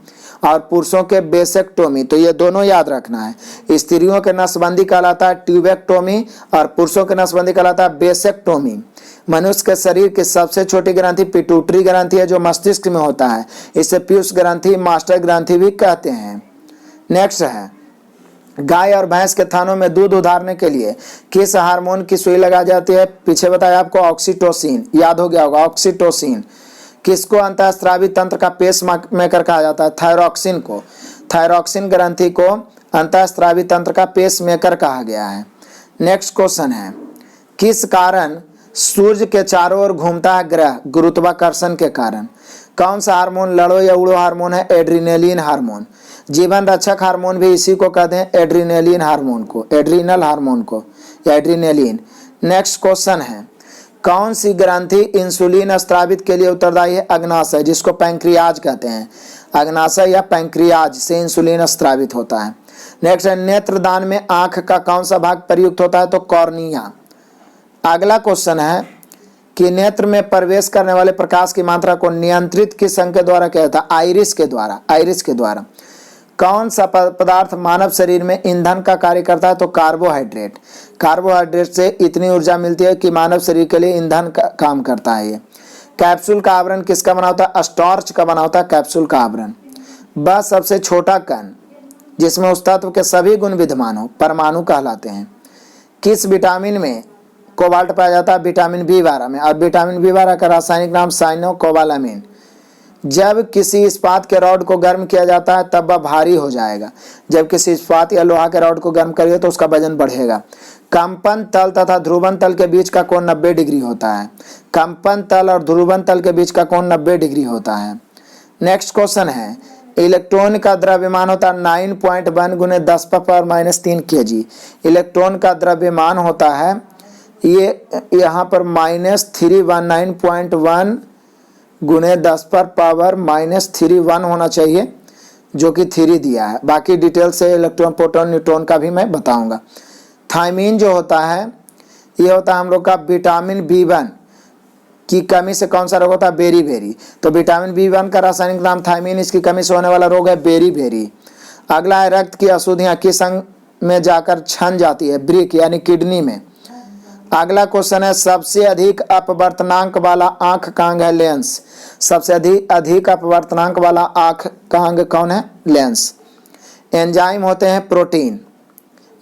और पुरुषों के बेसेक्टोमी। तो ये दोनों याद रखना है, स्त्रियों के नसबंदी कहलाता है ट्यूबेक्टोमी और पुरुषों के नसबंदी कहलाता है बेसेक्टोमी। मनुष्य के शरीर की सबसे छोटी ग्रंथि पिट्यूटरी ग्रंथि है, जो मस्तिष्क में होता है। इसे पीयूष ग्रंथि, मास्टर ग्रंथि भी कहते हैं। नेक्स्ट है, गाय और भैंस के थानों में दूध उतारने के लिए किस हार्मोन की सुई लगाई जाती है? पीछे बताया आपको, ऑक्सीटोसिन। याद हो गया होगा, ऑक्सीटोसिन। किसको अंतःस्रावी तंत्र का पेस मेकर कहा जाता है? थायरॉक्सिन को। थायरॉक्सिन ग्रंथि को अंतःस्रावी तंत्र का पेस मेकर कहा गया है। नेक्स्ट क्वेश्चन है, किस कारण सूर्य के चारों ओर घूमता है ग्रह? गुरुत्वाकर्षण के कारण। कौन सा हार्मोन लड़ो या उड़ो हार्मोन है? Adrenaline hormone. जीवन रक्षक हार्मोन भी इसी को कहते हैं, एड्रीनेलिन हार्मोन को, एड्रीनल हार्मोन को या एड्रीनेलिन। नेक्स्ट क्वेश्चन है, कौन सी ग्रंथि इंसुलिन स्रावित के लिए उत्तरदायी है? अग्नाशय, जिसको पैंक्रियाज कहते हैं। अग्नाशय या पैंक्रियाज से इंसुलिन स्रावित होता है। नेक्स्ट है, नेत्रदान में आंख का कौन सा भाग प्रयुक्त होता है? तो कॉर्निया। अगला क्वेश्चन है कि नेत्र में प्रवेश करने वाले प्रकाश की मात्रा को नियंत्रित किस अंग के द्वारा किया जाता है? आइरिस के द्वारा। आइरिस के द्वारा। कौन सा पदार्थ मानव शरीर में ईंधन का कार्य करता है? तो कार्बोहाइड्रेट। कार्बोहाइड्रेट से इतनी ऊर्जा मिलती है कि मानव शरीर के लिए ईंधन का काम करता है ये। कैप्सूल का आवरण किसका बना होता है? स्टार्च का बना होता है कैप्सूल का आवरण। वह सबसे छोटा कण जिसमें उस तत्व के सभी गुण विद्यमान हो परमाणु कहलाते हैं। किस विटामिन में कोबाल्ट पाया जाता है? विटामिन बी12 में। और विटामिन बी12 का रासायनिक नाम साइनोकोबालामिन। जब किसी इस्पात के रॉड को गर्म किया जाता है तब वह भारी हो जाएगा। जब किसी इस्पात या लोहा के रॉड को गर्म करिए तो उसका वजन बढ़ेगा। कंपन तल तथा ध्रुवन तल के बीच का कोण 90 डिग्री होता है। कंपन तल और ध्रुवन तल के बीच का कोण 90 डिग्री होता है। नेक्स्ट क्वेश्चन है, इलेक्ट्रॉन का द्रव्यमान होता है 9.1 गुने 10⁻³ kg। इलेक्ट्रॉन का द्रव्यमान होता है ये यहाँ पर -319.1 गुने 10⁻³ होना चाहिए, जो कि 3 दिया है। बाकी डिटेल से इलेक्ट्रॉन, प्रोटॉन, न्यूट्रॉन का भी मैं बताऊंगा। थायमीन जो होता है ये होता है हम लोग का विटामिन बी1 की कमी से कौन सा रोग होता है? बेरी। तो विटामिन बी1 का रासायनिक नाम थायमीन, इसकी कमी से होने वाला रोग है बेरी। अगला है, रक्त की अशुद्धियां किस अंग में जाकर छन जाती है? ब्रिक यानी किडनी में। अगला क्वेश्चन है, सबसे अधिक अपवर्तनांक वाला आंख का अंग है? लेंस। सबसे अधिक अपवर्तनांक वाला आंख का अंग कौन है? लेंस। एंजाइम होते हैं प्रोटीन।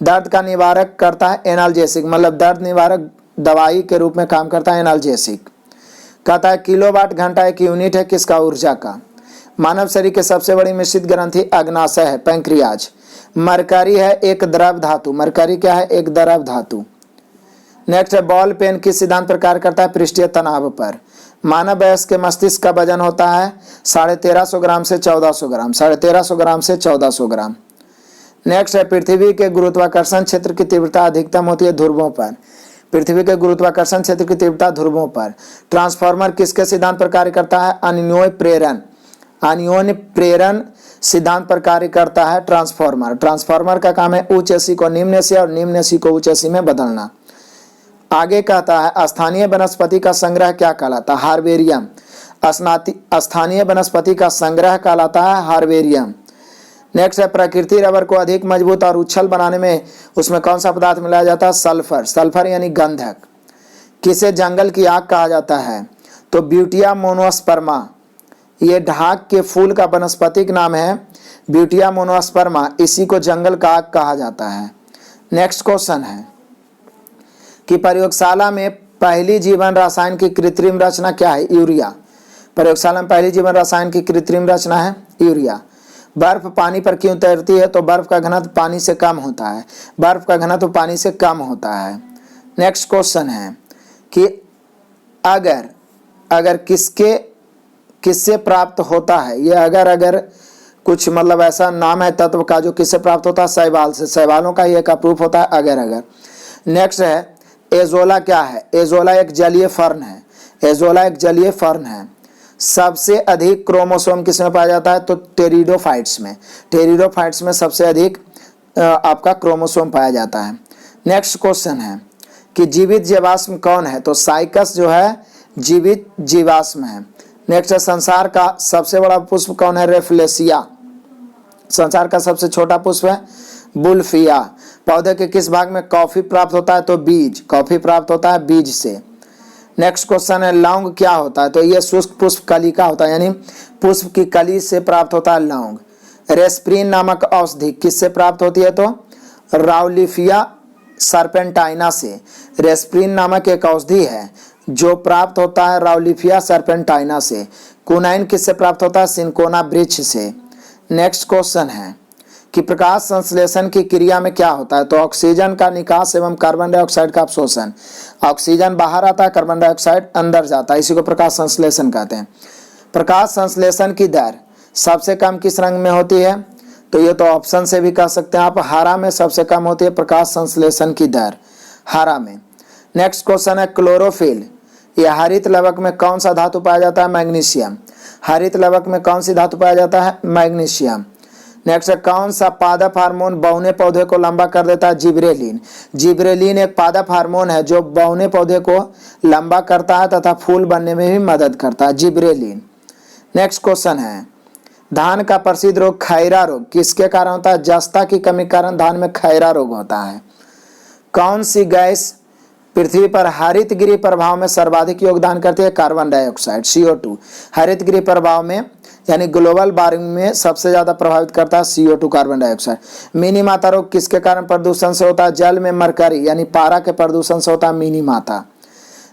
दर्द का निवारक करता है एनाल्जेसिक, मतलब दर्द निवारक दवाई के रूप में काम करता है एनाल्जेसिक। कहता है किलोवाट घंटा एक यूनिट है किसका? ऊर्जा का। मानव शरीर के सबसे बड़ी मिश्रित ग्रंथि अग्नाशय है, पैंक्रियाज। मरकरी है एक द्रव धातु, मरकरी क्या है, एक द्रव धातु। नेक्स्ट है बॉल पेन किस सिद्धांत पर कार्य करता है, पृष्ठीय तनाव पर। मानव वयस्क के मस्तिष्क का वजन होता है 1350 ग्राम से 1400 ग्राम, 1350 ग्राम से 1400 ग्राम। नेक्स्ट है पृथ्वी के गुरुत्वाकर्षण क्षेत्र की तीव्रता अधिकतम होती है ध्रुवों पर, पृथ्वी के गुरुत्वाकर्षण क्षेत्र की तीव्रता ध्रुवों पर। ट्रांसफार्मर किसके सिद्धांत पर कार्य करता है, अन्योन्य प्रेरण, अन्योन्य प्रेरण सिद्धांत पर कार्य करता है ट्रांसफार्मर। ट्रांसफार्मर का काम है उच्च एसी को निम्न एसी और निम्न एसी को उच्च एसी में बदलना। आगे कहता है स्थानीय वनस्पति का संग्रह क्या कहलाता है, हार्बेरियम। स्थानीय वनस्पति का संग्रह कहलाता है हार्बेरियम। नेक्स्ट है प्रकृति रबर को अधिक मजबूत और उछल बनाने में उसमें कौन सा पदार्थ मिलाया जाता है, सल्फर, सल्फर यानी गंधक। किसे जंगल की आग कहा जाता है, तो ब्यूटिया मोनोस्पर्मा, ये ढाक के फूल का वनस्पतिक नाम है ब्यूटिया मोनोस्पर्मा, इसी को जंगल का आग कहा जाता है। नेक्स्ट क्वेश्चन है कि प्रयोगशाला में पहली जीवन रसायन की कृत्रिम रचना क्या है, यूरिया। प्रयोगशाला में पहली जीवन रसायन की कृत्रिम रचना है यूरिया। बर्फ पानी पर क्यों तैरती है, तो बर्फ का घनत्व पानी से कम होता है, बर्फ का घनत्व पानी से कम होता है। नेक्स्ट क्वेश्चन है कि अगर किससे प्राप्त होता है, ये अगर कुछ मतलब ऐसा नाम है तत्व का जो किससे प्राप्त होता है, शैवाल से, शैवालों का ये का प्रूफ होता है अगर। नेक्स्ट है एजोला क्या है, एजोला एक जलीय फर्न है, एजोला एक जलीय फर्न है। सबसे अधिक क्रोमोसोम किसमें पाया जाता है, तो टेरिडोफाइट्स में, टेरिडोफाइट्स में सबसे अधिक आपका क्रोमोसोम पाया जाता है। नेक्स्ट क्वेश्चन है कि जीवित जीवाश्म कौन है, तो साइकस जो है जीवित जीवाश्म है। नेक्स्ट है संसार का सबसे बड़ा पुष्प कौन है, रेफ्लेसिया। संसार का सबसे छोटा पुष्प है बुल्फिया। पौधे के किस भाग में कॉफी प्राप्त होता है, तो बीज, कॉफी प्राप्त होता है बीज से। नेक्स्ट क्वेश्चन है लौंग क्या होता है, तो ये शुष्क पुष्प कली का होता है, यानी पुष्प की कली से प्राप्त होता है लौंग। रेस्प्रीन नामक औषधि किससे प्राप्त होती है, तो राउलिफिया सर्पेंटाइना से। रेस्प्रीन नामक एक औषधि है जो प्राप्त होता है राउलिफिया सर्पेंटाइना से। कुनाइन किससे प्राप्त होता है, सिंकोना वृक्ष से। नेक्स्ट क्वेश्चन है कि प्रकाश संश्लेषण की क्रिया में क्या होता है, तो ऑक्सीजन का निकास एवं कार्बन डाइऑक्साइड का अवशोषण। ऑक्सीजन बाहर आता है, कार्बन डाइऑक्साइड अंदर जाता है, इसी को प्रकाश संश्लेषण कहते हैं। प्रकाश संश्लेषण की दर सबसे कम किस रंग में होती है, तो ये तो ऑप्शन से भी कह सकते हैं आप, हरा में सबसे कम होती है प्रकाश संश्लेषण की दर, हरा में। नेक्स्ट क्वेश्चन है क्लोरोफिल, यह हरित लवक में कौन सा धातु पाया जाता है, मैग्नीशियम। हरित लवक में कौन सी धातु पाया जाता है, मैग्नीशियम। नेक्स्ट है कौन सा पादप हार्मोन बौने पौधे को लंबा कर देता है, जिब्रेलिन। जिब्रेलिन एक पादप हार्मोन है जो बौने पौधे को लंबा करता है तथा फूल बनने में भी मदद करता है, जिब्रेलिन। नेक्स्ट क्वेश्चन है धान का प्रसिद्ध रोग खैरा रोग किसके कारण होता है, जस्ता की कमी के कारण धान में खैरा रोग होता है। कौन सी गैस पृथ्वी पर हरित गृह प्रभाव में सर्वाधिक योगदान करती है, कार्बन डाइऑक्साइड, CO2। हरित गृह प्रभाव में यानी ग्लोबल वार्मिंग में सबसे ज्यादा प्रभावित करता है CO2, कार्बन डाइऑक्साइड। मिनी माता रोग किसके कारण प्रदूषण से होता है, जल में मरकरी यानी पारा के प्रदूषण से होता है मिनी माता।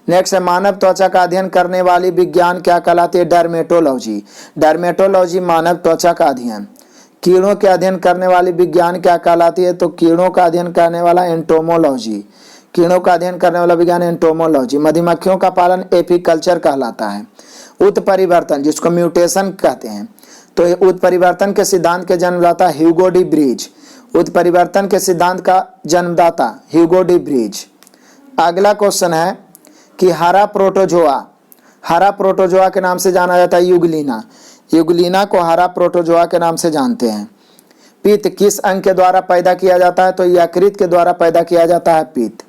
नेक्स्ट है मानव त्वचा का अध्ययन करने वाली विज्ञान क्या कहलाती है, डर्मेटोलॉजी। डर्मेटोलॉजी मानव त्वचा का अध्ययन। कीड़ों के अध्ययन करने वाली विज्ञान क्या कहलाती है, तो कीड़ों का अध्ययन करने वाला एंटोमोलॉजी। कीड़ों का अध्ययन करने वाला विज्ञान एंटोमोलॉजी। मधुमक्खियों का पालन एपीकल्चर कहलाता है। उत्परिवर्तन जिसको म्यूटेशन कहते हैं, तो ये उत्परिवर्तन के सिद्धांत के जन्मदाता ह्यूगो डी ब्रिज। उत्परिवर्तन के सिद्धांत का जन्मदाता ह्यूगो डी ब्रिज। अगला क्वेश्चन है कि हरा प्रोटोजोआ, हरा प्रोटोजोआ के नाम से जाना जाता है यूग्लिना। यूग्लिना को हरा प्रोटोजोआ के नाम से जानते हैं। पित्त किस अंग के द्वारा पैदा किया जाता है, तो यकृत के द्वारा पैदा किया जाता है पित्त।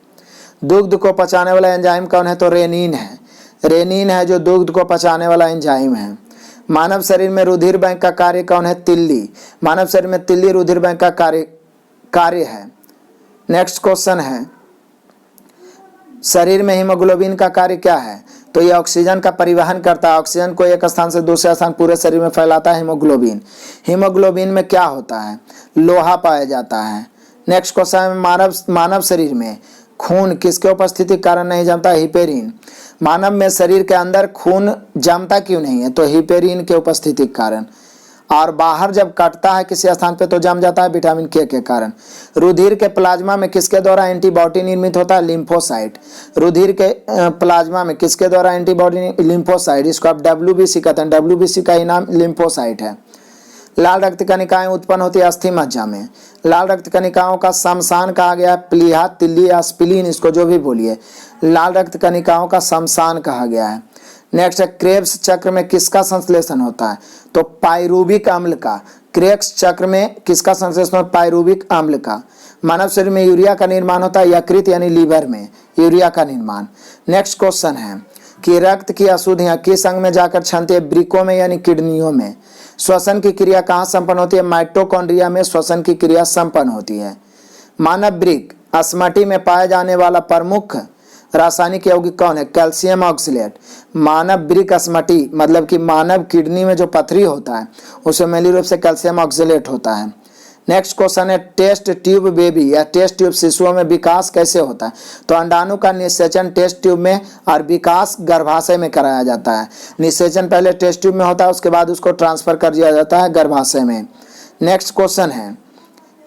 दुग्ध को पचाने वाला एंजाइम कौन है, तो रेनिन है। रेनिन है जो दुग्ध को पचाने वाला एंजाइम है। मानव शरीर में रुधिर बैंक का कार्य कौन है, तिल्ली। मानव शरीर में तिल्ली रुधिर बैंक का कार्य है। नेक्स्ट क्वेश्चन है शरीर में हीमोग्लोबिन का कार्य क्या है, तो यह ऑक्सीजन का परिवहन करता है। ऑक्सीजन को एक स्थान से दूसरे स्थान पूरे शरीर में फैलाता है हीमोग्लोबिन। हीमोग्लोबिन में क्या होता है, लोहा पाया जाता है। नेक्स्ट क्वेश्चन है मानव शरीर में खून किसके उपस्थिति के कारण नहीं जमता, हिपेरिन। मानव में शरीर के अंदर खून जमता क्यों नहीं है, तो हिपेरिन के उपस्थिति के कारण। और बाहर जब कटता है किसी स्थान पे तो जम जाता है विटामिन के कारण। रुधिर के प्लाज्मा में किसके द्वारा एंटीबॉडी निर्मित होता है? लिम्फोसाइट। रुधिर के प्लाज्मा में किसके द्वारा एंटीबॉडी? लिम्फोसाइट। इसको आप WBC कहते हैं, WBC का ही नाम लिम्फोसाइट है। लाल रक्त कणिकाएं उत्पन्न होती है अस्थि मज्जा में। लाल रक्त कणिकाओं का शमशान कहा गया है प्लीहा, तिल्ली या स्प्लीन, इसको जो भी बोलिए, लाल रक्त कणिकाओं का शमशान कहा गया है। नेक्स्ट है क्रेब्स चक्र में किसका संश्लेषण होता है? तो पाइरूविक अम्ल का। क्रेब्स चक्र में किसका संश्लेषण? पाइरूविक अम्ल का। मानव शरीर में यूरिया का निर्माण होता है यकृत यानी लीवर में यूरिया का निर्माण। नेक्स्ट क्वेश्चन है कि रक्त की अशुद्धियां किस अंग में जाकर छनती है? वृक्कों में यानी किडनियों में। श्वसन की क्रिया कहाँ संपन्न होती है? माइटोकॉन्ड्रिया में श्वसन की क्रिया संपन्न होती है। मानव वृक्क अस्मटी में पाया जाने वाला प्रमुख रासायनिक यौगिक कौन है? Calcium oxalate. मानव वृक्क अस्मटी मतलब कि मानव किडनी में जो पथरी होता है उसमें मूल रूप से कैल्शियम ऑक्सलेट होता है। नेक्स्ट क्वेश्चन है टेस्ट ट्यूब बेबी या टेस्ट ट्यूब शिशुओं में विकास कैसे होता है? तो अंडाणु का निषेचन टेस्ट ट्यूब में और विकास गर्भाशय में कराया जाता है। निषेचन पहले टेस्ट ट्यूब में होता है, उसके बाद उसको ट्रांसफर कर दिया जाता है गर्भाशय में। नेक्स्ट क्वेश्चन है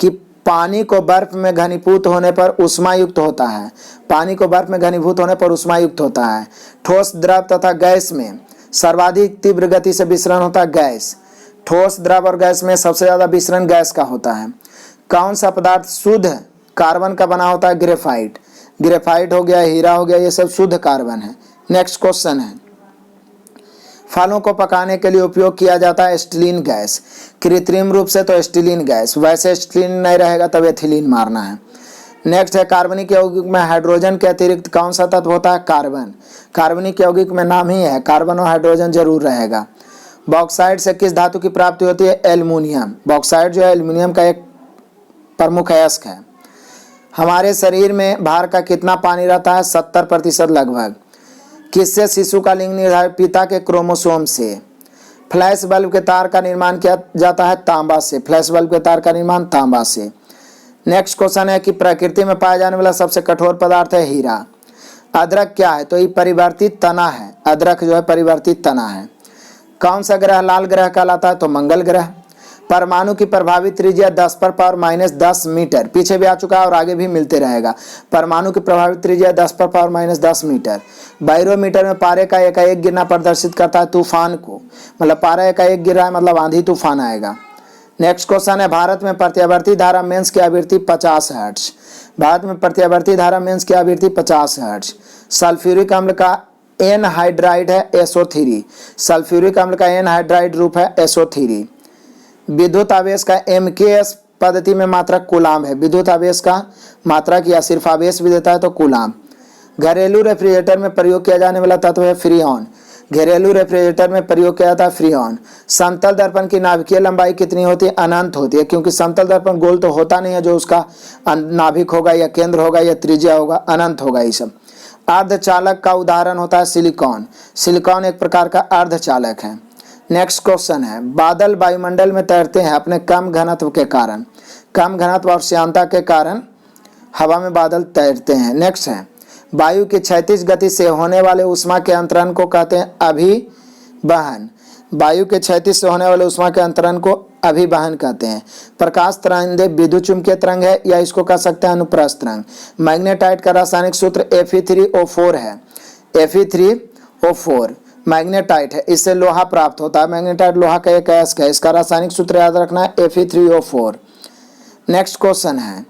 कि पानी को बर्फ में घनीभूत होने पर ऊष्मा युक्त होता है। पानी को बर्फ में घनीभूत होने पर ऊष्मा युक्त होता है। ठोस द्रव तथा गैस में सर्वाधिक तीव्र गति से विसरण होता है गैस। ठोस द्रव और गैस में सबसे ज्यादा विसरण गैस का होता है। कौन सा पदार्थ शुद्ध कार्बन का बना होता है? ग्रेफाइट। ग्रेफाइट हो गया, हीरा हो गया, ये सब शुद्ध कार्बन है। नेक्स्ट क्वेश्चन है फलों को पकाने के लिए उपयोग किया जाता है एस्टिलीन गैस। कृत्रिम रूप से तो एस्टिलीन गैस, वैसे एस्टिलीन नहीं रहेगा तब एथिलीन मारना है। नेक्स्ट है कार्बनिक यौगिक में हाइड्रोजन के अतिरिक्त कौन सा तत्व होता है? कार्बन। कार्बनिक यौगिक में नाम ही है, कार्बन और हाइड्रोजन जरूर रहेगा। बॉक्साइट से किस धातु की प्राप्ति होती है? एल्युमिनियम। बॉक्साइट जो है एल्युमिनियम का एक प्रमुख अयस्क है। हमारे शरीर में भार का कितना पानी रहता है? 70% लगभग। किससे शिशु का लिंग निर्धारित? पिता के क्रोमोसोम से। फ्लैश बल्ब के तार का निर्माण किया जाता है तांबा से। फ्लैश बल्ब के तार का निर्माण तांबा से। नेक्स्ट क्वेश्चन है कि प्रकृति में पाया जाने वाला सबसे कठोर पदार्थ है हीरा। अदरक क्या है? तो ये परिवर्तित तना है। अदरक जो है परिवर्तित तना है। कौन सा ग्रह लाल ग्रह कहलाता है? तो मंगल ग्रह। परमाणु की प्रभावी त्रिज्या 10⁻10 मीटर। पीछे भी आ चुका है और आगे भी मिलते रहेगा। परमाणु की प्रभावी त्रिज्या 10⁻10 मीटर। बैरोमीटर में पारे का एकाएक गिरना प्रदर्शित करता है तूफान को, मतलब पारा एकाएक गिर रहा है मतलब आंधी तूफान आएगा। नेक्स्ट क्वेश्चन है भारत में प्रत्यावर्ती धारा मेंस की आवृत्ति 50 हर्ट्ज। भारत में प्रत्यावर्ती धारा मेंस की आवृत्ति 50 हर्ट्ज। सल्फ्यूरिक अम्ल का एनहाइड्राइड है SO3। सल्फ्यूरिक अम्ल का एनहाइड्राइड रूप है SO3। विद्युत आवेश का MKS पद्धति में मात्रक कूलाम है। विद्युत आवेश का मात्रक या सिर्फ आवेश भी देता है तो कूलाम। घरेलू रेफ्रिजरेटर में प्रयोग किया जाने वाला तत्व है फ्रीऑन। घरेलू रेफ्रिजरेटर में प्रयोग किया जाता है फ्रीऑन। समतल दर्पण की नाभिकीय लंबाई कितनी होती है? अनंत होती है, क्योंकि समतल दर्पण गोल तो होता नहीं है, जो उसका नाभिक होगा या केंद्र होगा या त्रिज्या होगा, अनंत होगा ये सब। अर्धचालक का उदाहरण होता है सिलिकॉन। सिलिकॉन एक प्रकार का अर्धचालक है। नेक्स्ट क्वेश्चन है बादल वायुमंडल में तैरते हैं अपने कम घनत्व के कारण। कम घनत्व और श्यानता के कारण हवा में बादल तैरते हैं। नेक्स्ट है वायु की क्षैतिज गति से होने वाले ऊष्मा के अंतरण को कहते हैं अभिवहन। वायु के क्षैतिज से होने वाले ऊष्मा के अंतरण को अभिवहन कहते हैं। प्रकाश तरंग विद्युत चुंबकीय तरंग है या इसको कह सकते हैं अनुप्रस्थ तरंग। मैग्नेटाइट का रासायनिक सूत्र Fe3O4 है। Fe3O4 मैग्नेटाइट है, इससे लोहा प्राप्त होता है। मैग्नेटाइट लोहा का एक अयस्क है, इसका रासायनिक सूत्र याद रखना है Fe3O4। नेक्स्ट क्वेश्चन है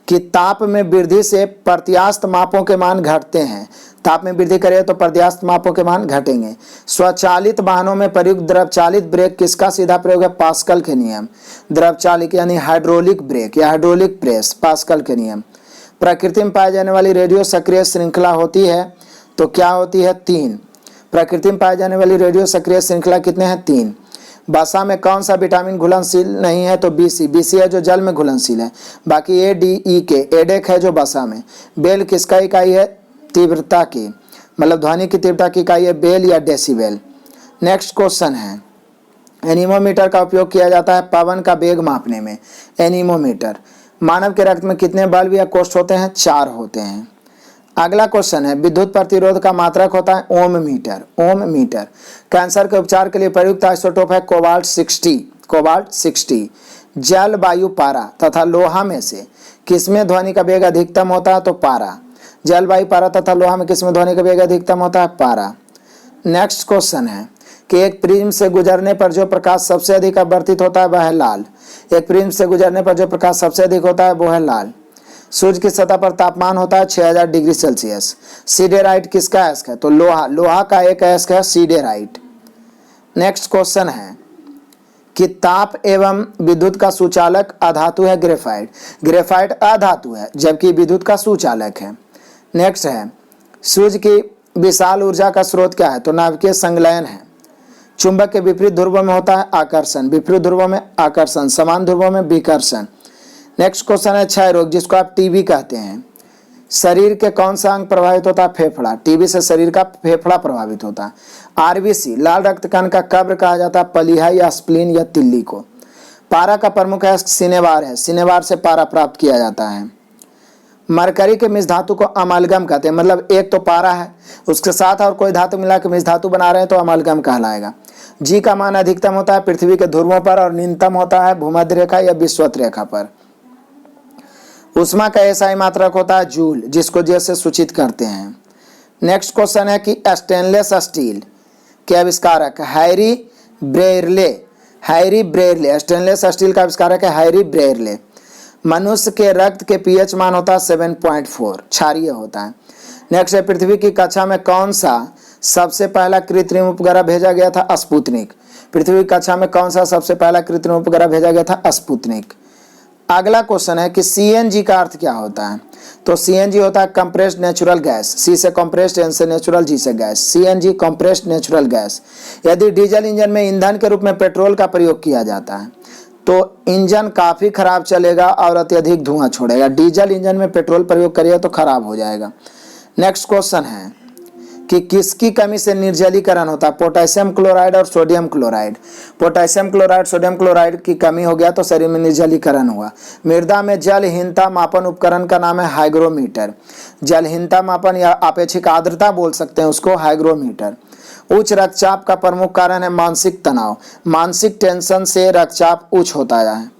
कि ताप में वृद्धि से प्रत्यास्थ मापों के मान घटते हैं। ताप में वृद्धि करें तो प्रत्यास्थ मापों के मान घटेंगे। स्वचालित वाहनों में प्रयुक्त द्रवचालित ब्रेक किसका सीधा प्रयोग है? पास्कल के नियम। द्रवचालित यानी हाइड्रोलिक ब्रेक या हाइड्रोलिक प्रेस, पास्कल के नियम। प्रकृति में पाई जाने वाली रेडियो सक्रिय श्रृंखला होती है तो क्या होती है? 3। प्रकृति में पाई जाने वाली रेडियो सक्रिय श्रृंखला कितने हैं? 3। वसा में कौन सा विटामिन घुलनशील नहीं है? तो BC। BC है जो जल में घुलनशील है। बाकी ADEK एडेक है जो वसा में। बेल किसका इकाई है? तीव्रता की, मतलब ध्वनि की तीव्रता की इकाई है बेल या डेसिबेल। नेक्स्ट क्वेश्चन है एनीमोमीटर का उपयोग किया जाता है पवन का वेग मापने में। एनीमोमीटर। मानव के रक्त में कितने बल्ब या कोष्ठ होते हैं? 4 होते हैं। अगला क्वेश्चन है, विद्युत प्रतिरोध का मात्रक होता है ओम मीटर। ओम मीटर। कैंसर के उपचार के लिए प्रयुक्त आइसोटोप है कोबाल्ट 60। कोबाल्ट 60। जल, वायु, पारा तथा लोहा में से किसमें ध्वनि का वेग अधिकतम होता है? तो पारा। जल, वायु, पारा तथा लोहा में किसमें ध्वनि का वेग अधिकतम होता है? पारा। नेक्स्ट क्वेश्चन है कि एक प्रिज्म से गुजरने पर जो प्रकाश सबसे अधिक अपवर्तित होता है वह है लाल। एक प्रिज्म से गुजरने पर जो प्रकाश सबसे अधिक होता है वो है लाल। सूर्य की सतह पर तापमान होता है 6000 डिग्री सेल्सियस। सीडेराइट किसका अयस्क है? तो लोहा। लोहा का एक अयस्क है सीडेराइट। नेक्स्ट क्वेश्चन है कि ताप एवं विद्युत का सुचालक अधातु है ग्रेफाइट। ग्रेफाइट अधातु है जबकि विद्युत का सुचालक है। नेक्स्ट है, सूर्य की विशाल ऊर्जा का स्रोत क्या है? तो नाभिकीय संलयन है। चुंबक के विपरीत ध्रुवों में होता है आकर्षण। विपरीत ध्रुवों में आकर्षण, समान ध्रुवों में विकर्षण। नेक्स्ट क्वेश्चन है क्षय रोग, जिसको आप टीबी कहते हैं। शरीर के कौन सा अंग प्रभावित होता है? फेफड़ा। टीबी से शरीर का फेफड़ा प्रभावित होता है। आरबीसी, लाल रक्त कण का कब्र कहा जाता है पलीहा या स्प्लीन या तिल्ली को। पारा का प्रमुख अयस्क सिनेवार है। सिनेवार से पारा प्राप्त किया जाता है। मरकरी के मिश्र धातु को अमालगम कहते हैं। मतलब एक तो पारा है, उसके साथ और कोई धातु मिला के मिश्र धातु बना रहे हैं तो अमालगम कहलाएगा। जी का मान अधिकतम होता है पृथ्वी के ध्रुवों पर और न्यूनतम होता है भूमध्य रेखा या विषुवत रेखा पर। उष्मा का एसआई मात्रक होता है जूल, जिसको जे से सूचित करते हैं। नेक्स्ट क्वेश्चन है कि स्टेनलेस स्टील के आविष्कारक हैरी ब्रेयरले। हैरी ब्रेयरले, स्टेनलेस स्टील का आविष्कारक है हैरी ब्रेयरले। मनुष्य के रक्त के पीएच मान होता है 7.4, क्षारीय होता है। नेक्स्ट है, पृथ्वी की कक्षा में कौन सा सबसे पहला कृत्रिम उपग्रह भेजा गया था? स्पुतनिक। पृथ्वी की कक्षा में कौन सा सबसे पहला कृत्रिम उपग्रह भेजा गया था? स्पुतनिक। अगला क्वेश्चन है कि सीएनजी का अर्थ क्या होता है? तो सीएनजी होता है कंप्रेस्ड नेचुरल गैस। सी से कंप्रेस्ड, एन से नेचुरल, जी से gas. CNG compressed natural gas. यदि डीजल इंजन में ईंधन के रूप में पेट्रोल का प्रयोग किया जाता है तो इंजन काफी खराब चलेगा और अत्यधिक धुआं छोड़ेगा। डीजल इंजन में पेट्रोल प्रयोग करिए तो खराब हो जाएगा। नेक्स्ट क्वेश्चन है कि किसकी कमी से निर्जलीकरण होता है? पोटेशियम क्लोराइड और sodium chloride. Potassium chloride, sodium chloride की कमी हो गया तो शरीर में निर्जलीकरण हुआ। मृदा में जलहीनता मापन उपकरण का नाम है हाइग्रोमीटर। जलहीनता मापन या अपेक्षिक आर्द्रता बोल सकते हैं उसको, हाइग्रोमीटर। उच्च रक्तचाप का प्रमुख कारण है मानसिक तनाव। मानसिक टेंशन से रक्तचाप उच्च होता है।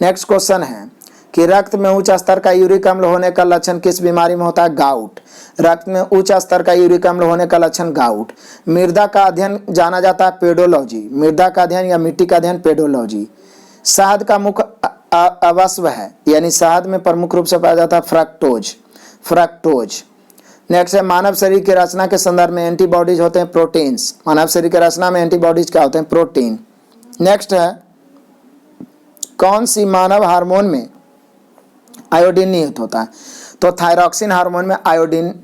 नेक्स्ट क्वेश्चन है कि रक्त में उच्च स्तर का यूरिक अम्ल होने का लक्षण किस बीमारी में होता है? गाउट। रक्त में उच्च स्तर का यूरिक अम्ल होने का लक्षण गाउट। मृदा का अध्ययन जाना जाता है पेडोलॉजी। मृदा का अध्ययन या मिट्टी का अध्ययन पेडोलॉजी। शहद का मुख्य अवयव है, यानी शहद में प्रमुख रूप से पाया जाता है फ्रक्टोज। फ्रक्टोज। नेक्स्ट है, मानव शरीर की रचना के संदर्भ में एंटीबॉडीज होते हैं प्रोटीन्स। मानव शरीर की रचना में एंटीबॉडीज क्या होते हैं? प्रोटीन। नेक्स्ट है, कौन सी मानव हार्मोन में आयोडीन निहित होता है? तो थायरॉक्सिन हार्मोन में आयोडीन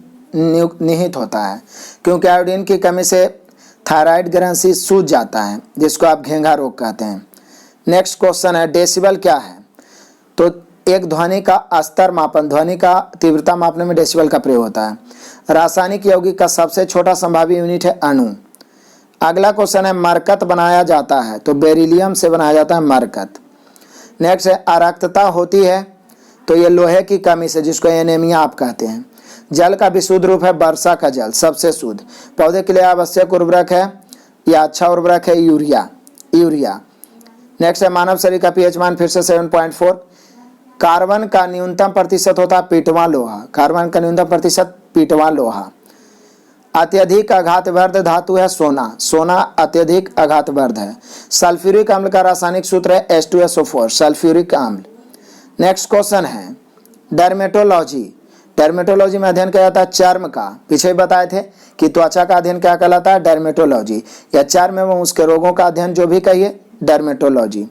निहित होता है, क्योंकि आयोडीन की कमी से थायराइड ग्रंथि सूज जाता है, जिसको आप घेंघा रोग कहते हैं। नेक्स्ट क्वेश्चन है, डेसिबल क्या है? तो एक ध्वनि का स्तर मापन, ध्वनि का तीव्रता मापने में डेसिबल का प्रयोग होता है। रासायनिक यौगिक का सबसे छोटा संभावी यूनिट है अणु। अगला क्वेश्चन है, मरकत बनाया जाता है? तो बेरिलियम से बनाया जाता है मरकत। नेक्स्ट है, अरक्तता होती है? तो ये लोहे की कमी से, जिसको एनीमिया आप कहते हैं। जल का विशुद्ध रूप है वर्षा का जल, सबसे शुद्ध। पौधे के लिए आवश्यक उर्वरक है या अच्छा उर्वरक है यूरिया। यूरिया। नेक्स्ट है, मानव शरीर का पीएच मान फिर से 7.4। कार्बन का न्यूनतम प्रतिशत होता है पीटवां लोहा। कार्बन का न्यूनतम प्रतिशत पीटवां लोहा। अत्यधिक आघातवर्ध धातु है सोना। सोना अत्यधिक आघातवर्ध है। सल्फ्यूरिक अम्ल का रासायनिक सूत्र है H2SO4, सल्फ्यूरिक अम्ल। नेक्स्ट क्वेश्चन है, डर्मेटोलॉजी। डर्मेटोलॉजी में अध्ययन किया जाता है चर्म का। पीछे बताए थे कि त्वचा का अध्ययन क्या कहलाता है? डर्मेटोलॉजी। या चर्म एवं उसके रोगों का अध्ययन जो भी कहिए, डर्मेटोलॉजी।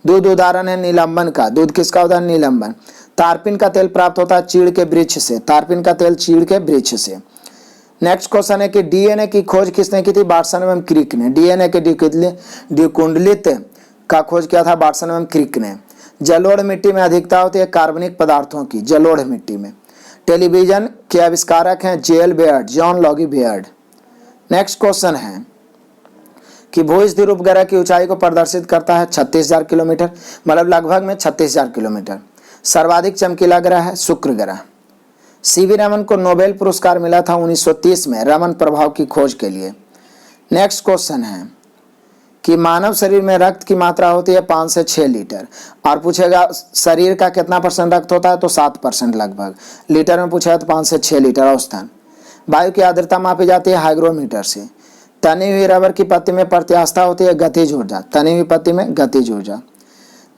दूध उदाहरण है निलंबन का। दूध किसका उदाहरण? निलंबन। तारपीन का तेल प्राप्त होता है चीड़ के वृक्ष से। तारपीन का तेल चीड़ के वृक्ष से। नेक्स्ट क्वेश्चन है कि डीएनए की खोज किसने की थी? वाटसन एवं क्रिक ने। डीएनए के द्विकुंडलित का खोज किया था वाटसन एवं क्रिक ने। जलोढ़ मिट्टी में अधिकता होती है कार्बनिक पदार्थों की, जलोढ़ मिट्टी में। टेलीविजन के आविष्कारक हैं जेएल बेयर्ड, जॉन लॉगी बेयर्ड। नेक्स्ट क्वेश्चन है कि भू-स्थिर उपग्रह की ऊंचाई को प्रदर्शित करता है 36,000 किलोमीटर, मतलब लगभग में 36,000 किलोमीटर। सर्वाधिक चमकीला ग्रह है शुक्र ग्रह। सीवी रमन को नोबेल पुरस्कार मिला था 1930 में रमन प्रभाव की खोज के लिए। नेक्स्ट क्वेश्चन है कि मानव शरीर में रक्त की मात्रा होती है 5 से 6 लीटर, और पूछेगा शरीर का कितना परसेंट रक्त होता है, तो 7% लगभग। लीटर में पूछा है तो 5 से 6 लीटर औसतन। वायु की आर्द्रता मापी जाती है हाइग्रोमीटर से। तनी हुई रबर की पत्ती में प्रत्यास्था होती है गतिज ऊर्जा, तनी हुई पत्ती में गतिज ऊर्जा।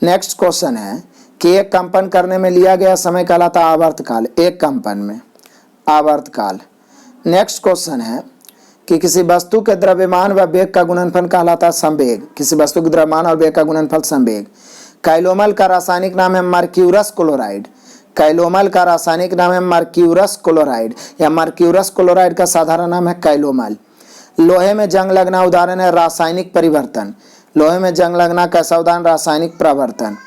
नेक्स्ट क्वेश्चन है कि एक कंपन करने में लिया गया समय कहलाता है आवर्तकाल, एक कंपन में आवर्तकाल। नेक्स्ट क्वेश्चन है कि किसी वस्तु के द्रव्यमान व वेग का गुणनफल कहलाता है संवेग, किसी वस्तु के द्रव्यमान और वेग का गुणनफल संवेग। कैलोमल का रासायनिक नाम है मर्क्यूरस क्लोराइड, कैलोमल का रासायनिक नाम है मर्क्यूरस क्लोराइड, या मर्क्यूरस क्लोराइड का साधारण नाम है कैलोमल। लोहे में जंग लगना उदाहरण है रासायनिक परिवर्तन, लोहे में जंग लगना कैसा उदाहरण, रासायनिक परिवर्तन।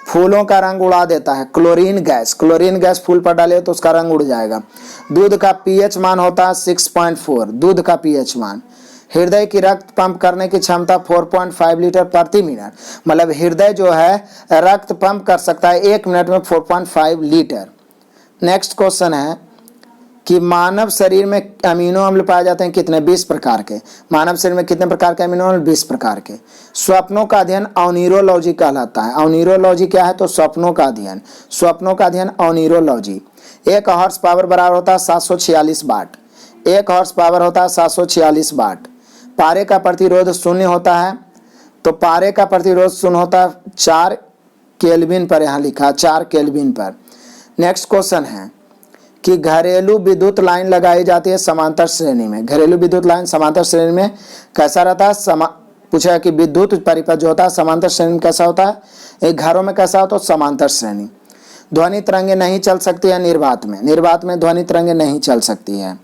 फूलों का रंग उड़ा देता है क्लोरीन गैस, क्लोरीन गैस फूल पर डाले तो उसका रंग उड़ जाएगा। दूध का पीएच मान होता है 6.4, दूध का पीएच मान। हृदय की रक्त पंप करने की क्षमता 4.5 लीटर प्रति मिनट, मतलब हृदय जो है रक्त पंप कर सकता है 1 मिनट में 4.5 लीटर। नेक्स्ट क्वेश्चन है कि मानव शरीर में अमीनो अम्ल पाए जाते हैं कितने, 20 प्रकार के। मानव शरीर में कितने प्रकार के अमीनो अम्ल, 20 प्रकार के। स्वप्नों का अध्ययन ऑनिरोलॉजी कहलाता है। ऑनिरोलॉजी क्या है, तो स्वप्नों का अध्ययन, स्वप्नों का अध्ययन ऑनिरोलॉजी। 1 हॉर्स पावर बराबर होता है 746 वाट, 1 हॉर्स पावर होता है 746 वाट। पारे का प्रतिरोध शून्य होता है, तो पारे का प्रतिरोध शून्य होता है 4 केल्विन पर, यहाँ लिखा 4 केल्विन पर। नेक्स्ट क्वेश्चन है कि घरेलू विद्युत लाइन लगाई जाती है समांतर श्रेणी में, घरेलू विद्युत लाइन समांतर श्रेणी में कैसा रहता है, पूछा है कि विद्युत परिपथ जो होता है समांतर श्रेणी में कैसा होता है, एक घरों में कैसा होता है, समांतर श्रेणी। ध्वनि तरंगे नहीं चल सकती है निर्वात में, निर्वात में ध्वनि तरंगे नहीं चल सकती है।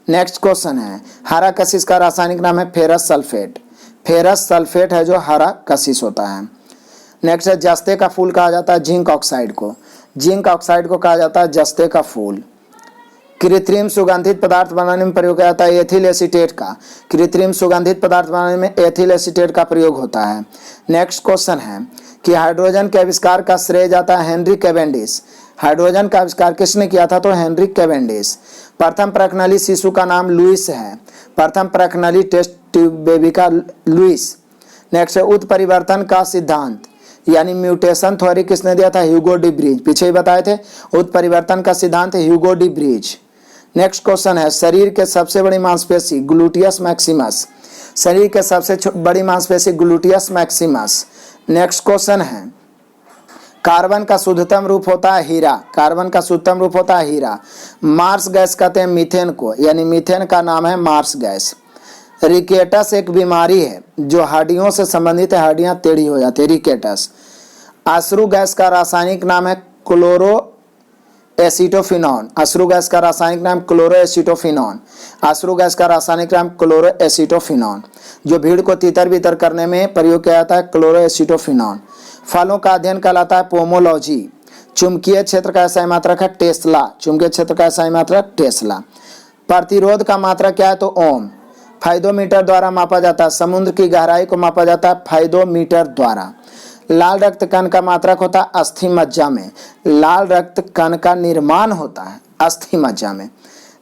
नेक्स्ट क्वेश्चन है हरा कशिश का रासायनिक नाम है फेरस सल्फेट, फेरस सल्फेट है जो हरा कशिश होता है। नेक्स्ट है जस्ते का फूल कहा जाता है जिंक ऑक्साइड को, जिंक ऑक्साइड को कहा जाता है जस्ते का फूल। कृत्रिम सुगंधित पदार्थ बनाने में प्रयोग किया जाता है एथिल एसीटेट का, कृत्रिम सुगंधित पदार्थ बनाने में एथिल एसीटेट का प्रयोग होता है। नेक्स्ट क्वेश्चन है कि हाइड्रोजन के आविष्कार का श्रेय जाता है हेनरी कैवेंडिश, हाइड्रोजन का आविष्कार किसने किया था, तो हेनरी कैवेंडिश। प्रथम प्रकनली शिशु का नाम लुइस है, प्रथम प्रकनली टेस्ट ट्यूब बेबी का लुइस। नेक्स्ट है उत्परिवर्तन का सिद्धांत यानी म्यूटेशन थ्योरी किसने दिया था, ह्यूगो डी ब्रिज, पीछे ही बताए थे उत्परिवर्तन का सिद्धांत Hugo de bridge. Next question है शरीर के सबसे बड़ी मांसपेशी ग्लूटियस मैक्सिमस, शरीर के सबसे बड़ी मांसपेशी ग्लूटियस मैक्सिमस। नेक्स्ट क्वेश्चन है कार्बन का शुद्धतम रूप होता है हीरा, कार्बन का शुद्धतम रूप होता है हीरा। मार्स गैस कहते हैं मीथेन को, यानी मीथेन का नाम है मार्स गैस। रिकेटस एक बीमारी है जो हड्डियों से संबंधित है, हड्डियां टेढ़ी हो जाती है, रिकेटस। अश्रु गैस का रासायनिक नाम है क्लोरो एसिटोफिनॉन, अश्रु गैस का रासायनिक नाम क्लोरो एसिटोफिनॉन, अश्रु गैस का रासायनिक नाम क्लोरो एसिटोफिनॉन। जो भीड़ को तितर बितर करने में प्रयोग किया जाता है क्लोरो एसिटोफिनॉन। फलों का अध्ययन कहलाता है पोमोलॉजी। चुंबकीय क्षेत्र का SI मात्रक है टेस्ला, चुंबकीय क्षेत्र का SI मात्रक टेस्ला। प्रतिरोध का मात्रक क्या है, तो ओम। फाइदोमीटर द्वारा मापा जाता है, समुद्र की गहराई को मापा जाता है फाइदोमीटर द्वारा। लाल रक्त कण का मात्रक होता है अस्थि मज्जा में, लाल रक्त कण का निर्माण होता है अस्थि मज्जा में।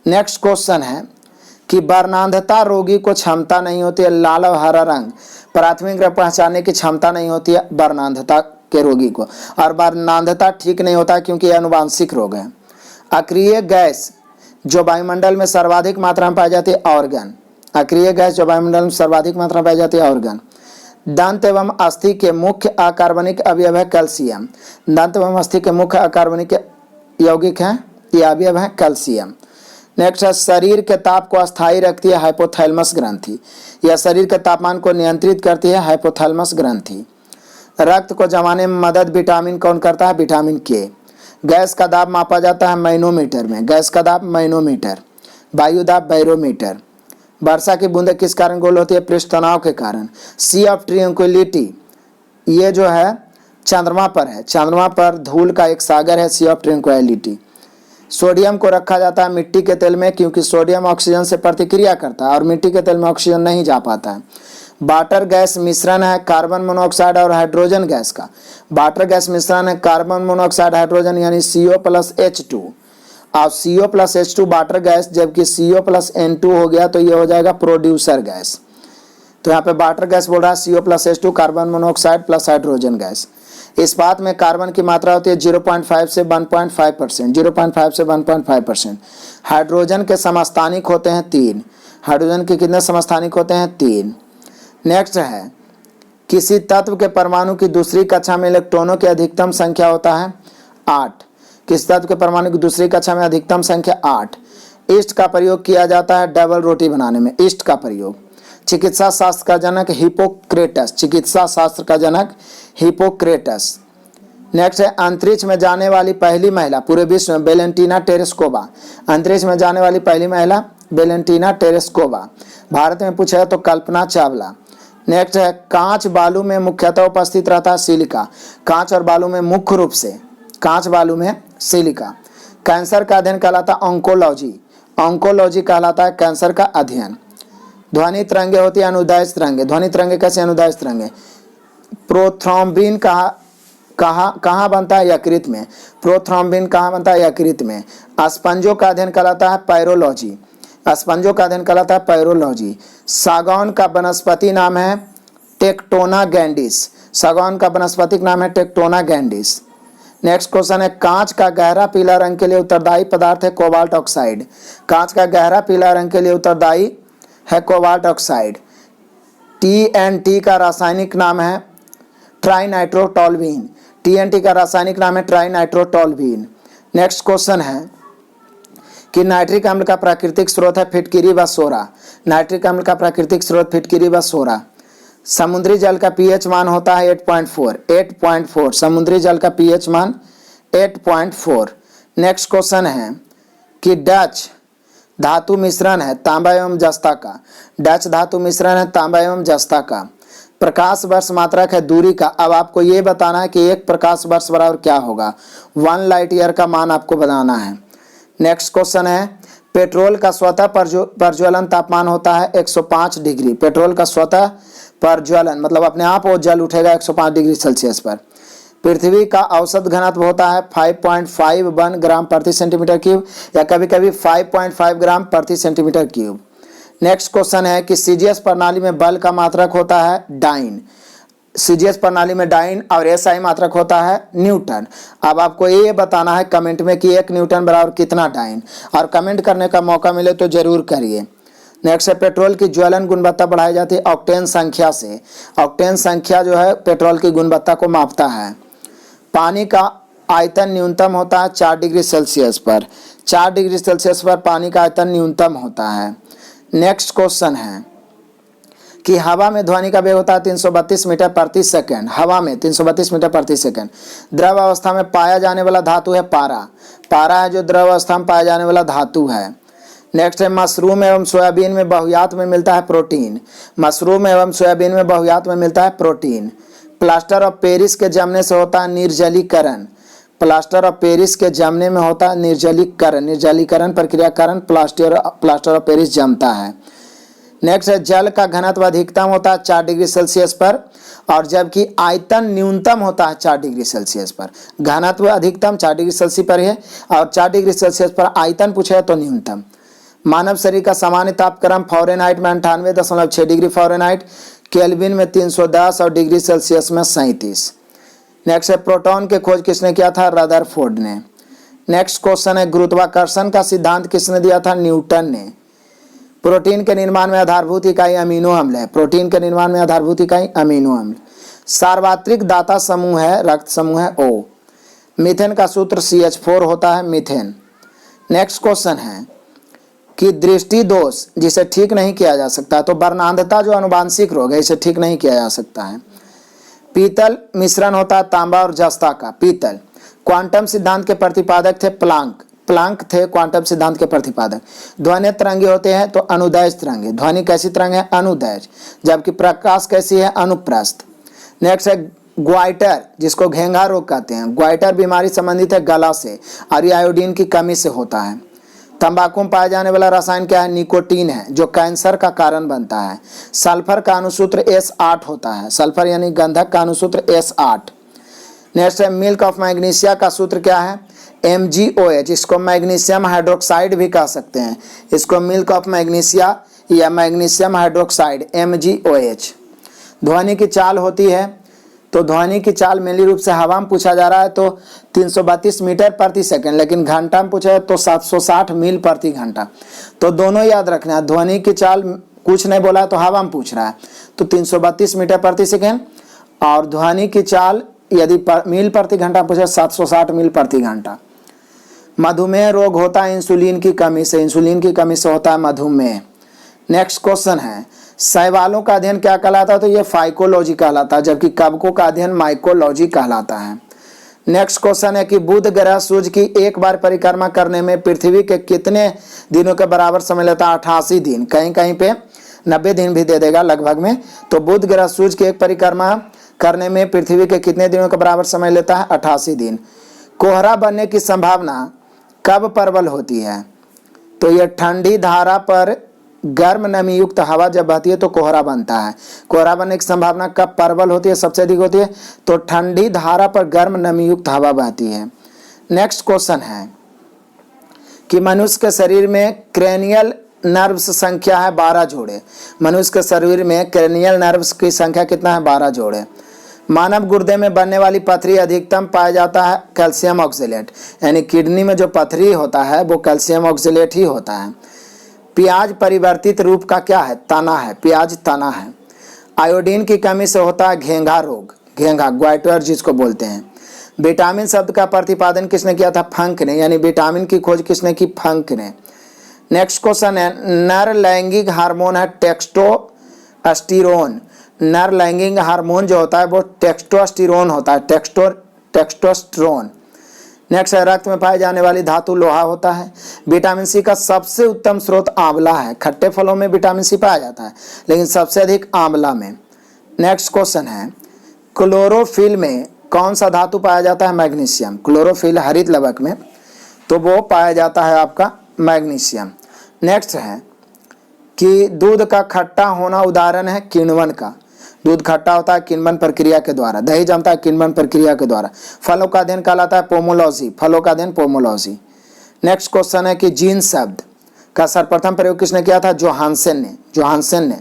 नेक्स्ट क्वेश्चन है कि वर्णांधता रोगी को क्षमता नहीं होती है लाल और हरा रंग प्राथमिक रंग पहचानने की क्षमता नहीं होती है वर्णांधता के रोगी को, और वर्णांधता ठीक नहीं होता क्योंकि यह अनुवांशिक रोग है। अक्रिय गैस जो वायुमंडल में सर्वाधिक मात्रा में पाई जाती है ऑर्गन, अक्रिय गैस जो वायुमंडल में सर्वाधिक मात्रा में पाई जाती है ऑर्गन। दंत एवं अस्थि के मुख्य अकार्बनिक अवयव है कैल्शियम, दंत एवं अस्थि के मुख्य अकार्बनिक यौगिक हैं ये अवयव है कैल्शियम। नेक्स्ट है शरीर के ताप को अस्थायी रखती है हाइपोथैलेमस ग्रंथि, यह शरीर के तापमान को नियंत्रित करती है हाइपोथैलेमस ग्रंथि। रक्त को जमाने में मदद विटामिन कौन करता है, विटामिन के। गैस का दाब मापा जाता है मैनोमीटर में, गैस का दाब मैनोमीटर। वायु दाब बैरोमीटर। वर्षा की बूंदें किस कारण गोल होती है, पृष्ठ तनाव के कारण। सी ऑफ ट्रिंक्विलिटी ये जो है चंद्रमा पर है, चंद्रमा पर धूल का एक सागर है सी ऑफ ट्रिंक्विलिटी। सोडियम को रखा जाता है मिट्टी के तेल में क्योंकि सोडियम ऑक्सीजन से प्रतिक्रिया करता है और मिट्टी के तेल में ऑक्सीजन नहीं जा पाता है। वाटर गैस मिश्रण है कार्बन मोनोऑक्साइड और हाइड्रोजन गैस का, वाटर गैस मिश्रण है कार्बन मोनोऑक्साइड हाइड्रोजन यानी CO+H2 और CO plus H2 water gas, जबकि CO प्लस N2 हो गया तो ये हो जाएगा प्रोड्यूसर गैस। तो यहाँ पे वाटर गैस बोल रहा है CO plus H2 carbon monoxide plus hydrogen gas. इस्पात में कार्बन की मात्रा होती है 0.5 से 1.5%, 0.5 से 1.5%। हाइड्रोजन के समस्थानिक होते हैं 3। हाइड्रोजन के कितने समस्थानिक होते हैं? 3। नेक्स्ट है, किसी तत्व के परमाणु की दूसरी कक्षा में इलेक्ट्रॉनों की अधिकतम संख्या होता है 8। किस तत्व के परमाणु की दूसरी कक्षा में अधिकतम संख्या 8। ईस्ट का प्रयोग किया जाता है डबल रोटी बनाने में, ईस्ट का प्रयोग। चिकित्सा शास्त्र का जनक हिपोक्रेटस, चिकित्सा शास्त्र का जनक हिपोक्रेटस। नेक्स्ट है, अंतरिक्ष में जाने वाली पहली महिला पूरे विश्व में वेलेंटीना टेरेस्कोवा। अंतरिक्ष में जाने वाली पहली महिला वेलेंटीना टेरेस्कोवा। भारत में पूछा है तो कल्पना चावला। नेक्स्ट है, कांच बालू में मुख्यतः उपस्थित रहता है सिलिका। कांच और बालू में मुख्य रूप से, कांच बालू में सिलिका। कैंसर का अध्ययन कहलाता है ऑन्कोलॉजी। ऑन्कोलॉजी कहलाता है कैंसर का अध्ययन। ध्वनि तरंगे होती है अनुदैर्ध्य तरंगे। ध्वनि तरंगे कैसे? अनुदैर्ध्य तरंगे। प्रोथ्रोम्बिन कहाँ बनता है? यकृत में। प्रोथ्रोम्बिन कहाँ बनता है? यकृत में। स्पंजों का अध्ययन कहलाता है पैरोलॉजी। स्पंजों का अध्ययन कहलाता है पैरोलॉजी। सागौन का वनस्पति नाम है टेक्टोना गैंडिस। सागौन का वनस्पतिक नाम है टेक्टोना गैंडिस। नेक्स्ट क्वेश्चन है, कांच का गहरा पीला रंग के लिए उत्तरदायी पदार्थ है कोबाल्ट ऑक्साइड। कांच का गहरा पीला रंग के लिए उत्तरदायी है कोबाल्ट ऑक्साइड। TNT का रासायनिक नाम है ट्राइनाइट्रोटोल्यूइन। TNT का रासायनिक नाम है ट्राइनाइट्रोटोल्यूइन। नेक्स्ट क्वेश्चन है कि नाइट्रिक अम्ल का प्राकृतिक स्रोत है फिटकिरी व सोरा। नाइट्रिक अम्ल का प्राकृतिक स्रोत फिटकिरी व सोरा। समुद्री जल का pH मान होता है 8.4। समुद्री जल का pH मान 8.4। नेक्स्ट क्वेश्चन है कि डच धातु मिश्रण है तांबा एवं जस्ता का। डच धातु मिश्रण है तांबा एवं जस्ता का। प्रकाश वर्ष मात्रक है दूरी का। अब आपको ये बताना है कि 1 प्रकाश वर्ष बराबर क्या होगा। 1 लाइट ईयर का मान आपको बताना है। नेक्स्ट क्वेश्चन है, पेट्रोल का स्वतः प्रज्वलन तापमान होता है 105 डिग्री। पेट्रोल का स्वतः प्रज्वलन मतलब अपने आप वो जल उठेगा 105 डिग्री सेल्सियस पर। पृथ्वी का औसत घनत्व होता है 5.51 ग्राम प्रति सेंटीमीटर क्यूब या कभी कभी 5.5 ग्राम प्रति सेंटीमीटर क्यूब। नेक्स्ट क्वेश्चन है कि CGS प्रणाली में बल का मात्रक होता है डाइन। CGS प्रणाली में डाइन और SI मात्रक होता है न्यूटन। अब आपको ये बताना है कमेंट में कि 1 न्यूटन बराबर कितना डाइन, और कमेंट करने का मौका मिले तो जरूर करिए। नेक्स्ट है, पेट्रोल की ज्वलन गुणवत्ता बढ़ाई जाती है ऑक्टेन संख्या से। ऑक्टेन संख्या जो है पेट्रोल की गुणवत्ता को मापता है। पानी का आयतन न्यूनतम होता है 4 डिग्री सेल्सियस पर। 4 डिग्री सेल्सियस पर पानी का आयतन न्यूनतम होता है। नेक्स्ट क्वेश्चन है कि हवा में ध्वनि का वेग होता है 332 मीटर प्रति सेकंड। हवा में 332 मीटर प्रति सेकंड। द्रव अवस्था में पाया जाने वाला धातु है पारा। पारा है जो द्रव अवस्था में पाया जाने वाला धातु है। नेक्स्ट है, मशरूम एवं सोयाबीन में बहुयात में मिलता है प्रोटीन। मशरूम एवं सोयाबीन में बहुयात में मिलता है प्रोटीन। प्लास्टर ऑफ पेरिस के जमने से होता है निर्जलीकरण। प्लास्टर ऑफ पेरिस के जमने में होता है निर्जलीकरण। निर्जलीकरण प्रक्रिया कारण प्लास्टर ऑफ पेरिस जमता है। नेक्स्ट है, जल का घनत्व अधिकतम होता है 4 डिग्री सेल्सियस पर, और जबकि आयतन न्यूनतम होता है 4 डिग्री सेल्सियस पर। घनत्व अधिकतम 4 डिग्री सेल्सियस पर है और 4 डिग्री सेल्सियस पर आयतन पूछे तो न्यूनतम। मानव शरीर का सामान्य तापक्रम फ़ारेनहाइट में 98.6 डिग्री फ़ारेनहाइट, केल्विन में 310 और डिग्री सेल्सियस में 37। नेक्स्ट है, प्रोटॉन के खोज किसने किया था? रदरफोर्ड ने। नेक्स्ट क्वेश्चन है, गुरुत्वाकर्षण का सिद्धांत किसने दिया था? न्यूटन ने। प्रोटीन के निर्माण में आधारभूत इकाई अमीनो अम्ल है। प्रोटीन के निर्माण में आधारभूत इकाई अमीनो अम्ल। सार्वत्रिक दाता समूह है, रक्त समूह है O। मीथेन का सूत्र CH4 होता है मीथेन। नेक्स्ट क्वेश्चन है कि दृष्टि दोष जिसे ठीक नहीं किया जा सकता, तो वर्णांधता जो अनुवांशिक रोग है इसे ठीक नहीं किया जा सकता है। पीतल मिश्रण होता है तांबा और जस्ता का। पीतल। क्वांटम सिद्धांत के प्रतिपादक थे प्लांक। प्लांक थे क्वांटम सिद्धांत के प्रतिपादक। ध्वनि तरंगे होते हैं तो अनुदैर्ध्य तरंगे। ध्वनि कैसी तरंग है? अनुदैर्ध्य। जबकि प्रकाश कैसी है? अनुप्रस्थ। नेक्स्ट है, ग्वाइटर जिसको घेंघा रोग कहते हैं। ग्वाइटर बीमारी संबंधित है गला से और ये आयोडीन की कमी से होता है। तंबाकू में पाया जाने वाला रसायन क्या है? निकोटीन है जो कैंसर का कारण बनता है। सल्फर का अनुसूत्र S8 होता है। सल्फर यानी गंधक का अनुसूत्र S8। नेक्स्ट है, मिल्क ऑफ मैग्नीशिया का सूत्र क्या है? MgOH, इसको मैग्नीशियम हाइड्रोक्साइड भी कह सकते हैं, इसको मिल्क ऑफ मैग्नीशिया या मैग्नीशियम हाइड्रोक्साइड MgOH। ध्वनि की चाल होती है, तो ध्वनि की चाल मेनली रूप से हवा में पूछा जा रहा है तो 332 मीटर प्रति सेकंड, लेकिन घंटा में पूछा है तो 760 मील प्रति घंटा। तो दोनों याद रखना, ध्वनि की चाल कुछ नहीं बोला है तो हवा में पूछ रहा है तो 332 मीटर प्रति सेकंड, और ध्वनि की चाल यदि मील प्रति घंटा पूछे 760 मील प्रति घंटा। मधुमेह रोग होता है इंसुलिन की कमी से, इंसुलिन की कमी से होता है मधुमेह। नेक्स्ट क्वेश्चन है, शैवालों का अध्ययन क्या कहलाता है? तो ये फाइकोलॉजी कहलाता है, जबकि कवकों का अध्ययन माइकोलॉजी कहलाता है। नेक्स्ट क्वेश्चन है कि बुध ग्रह सूर्य की एक बार परिक्रमा करने में पृथ्वी के कितने दिनों के बराबर समय लेता है? 88 दिन, कहीं कहीं पे 90 दिन भी दे देगा लगभग में। तो बुध ग्रह सूर्य की एक परिक्रमा करने में पृथ्वी के कितने दिनों के बराबर समय लेता है? 88 दिन। कोहरा बनने की संभावना कब प्रबल होती है? तो यह ठंडी धारा पर गर्म नमी युक्त हवा जब बहती है तो कोहरा बनता है। कोहरा बनने की संभावना कब प्रबल होती है, सबसे अधिक होती है? तो ठंडी धारा पर गर्म नमी युक्त हवा बहती है। नेक्स्ट क्वेश्चन है कि मनुष्य के शरीर में क्रेनियल नर्व्स संख्या है 12 जोड़े। मनुष्य के शरीर में क्रेनियल नर्व्स की संख्या कितना है? 12 जोड़े। मानव गुर्दे में बनने वाली पथरी अधिकतम पाया जाता है कैल्शियम ऑक्सलेट, यानी किडनी में जो पथरी होता है वो कैल्शियम ऑक्सलेट ही होता है। प्याज परिवर्तित रूप का क्या है? तना है, प्याज तना है। आयोडीन की कमी से होता है घेंघा रोग, घेंघा ग्वाइटर जिसको बोलते हैं। विटामिन शब्द का प्रतिपादन किसने किया था? फंक ने, यानी विटामिन की खोज किसने की? फंक ने। नेक्स्ट क्वेश्चन है, नर लैंगिक हार्मोन है टेस्टोस्टेरोन। नर लैंगिक हार्मोन जो होता है वो टेस्टोस्टेरोन होता है, टेस्टोस्टेरोन। नेक्स्ट है, रक्त में पाई जाने वाली धातु लोहा होता है। विटामिन सी का सबसे उत्तम स्रोत आंवला है। खट्टे फलों में विटामिन सी पाया जाता है लेकिन सबसे अधिक आंवला में। नेक्स्ट क्वेश्चन है, क्लोरोफिल में कौन सा धातु पाया जाता है? मैग्नीशियम। क्लोरोफिल हरित लवक में, तो वो पाया जाता है आपका मैग्नीशियम। नेक्स्ट है कि दूध का खट्टा होना उदाहरण है किण्वन का। दूध खट्टा होता है किण्वन प्रक्रिया के द्वारा, दही जमता है किण्वन प्रक्रिया के द्वारा। फलों का अध्ययन कहलाता है पोमोलॉजी, फलों का अध्ययन पोमोलॉजी। नेक्स्ट क्वेश्चन है कि जीन शब्द का सर्वप्रथम प्रयोग किसने किया था? जोहानसन ने।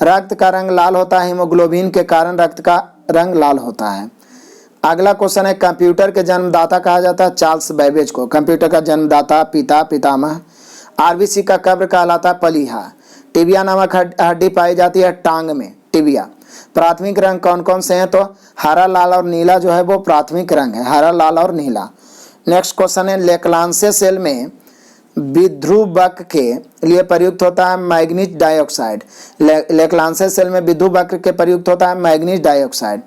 रक्त का रंग लाल होता है हीमोग्लोबिन के कारण रक्त का रंग लाल होता है। अगला क्वेश्चन है, कंप्यूटर के जन्मदाता कहा जाता है चार्ल्स बैबेज को। कंप्यूटर का जन्मदाता, पिता, पितामह। आरबीसी का कब्र कहलाता है पलीहा। टिबिया नामक हड्डी पाई जाती है टांग में, टिबिया। प्राथमिक रंग कौन कौन से हैं? तो हरा, लाल और नीला जो है वो प्राथमिक रंग है, हरा, लाल और नीला। नेक्स्ट क्वेश्चन है, लेक्लांसे सेल में विध्रुवक के लिए प्रयुक्त होता है मैग्नीज डाइऑक्साइड। लेक्लांसे सेल में विध्रुवक के प्रयुक्त होता है मैग्नीज डाइऑक्साइड।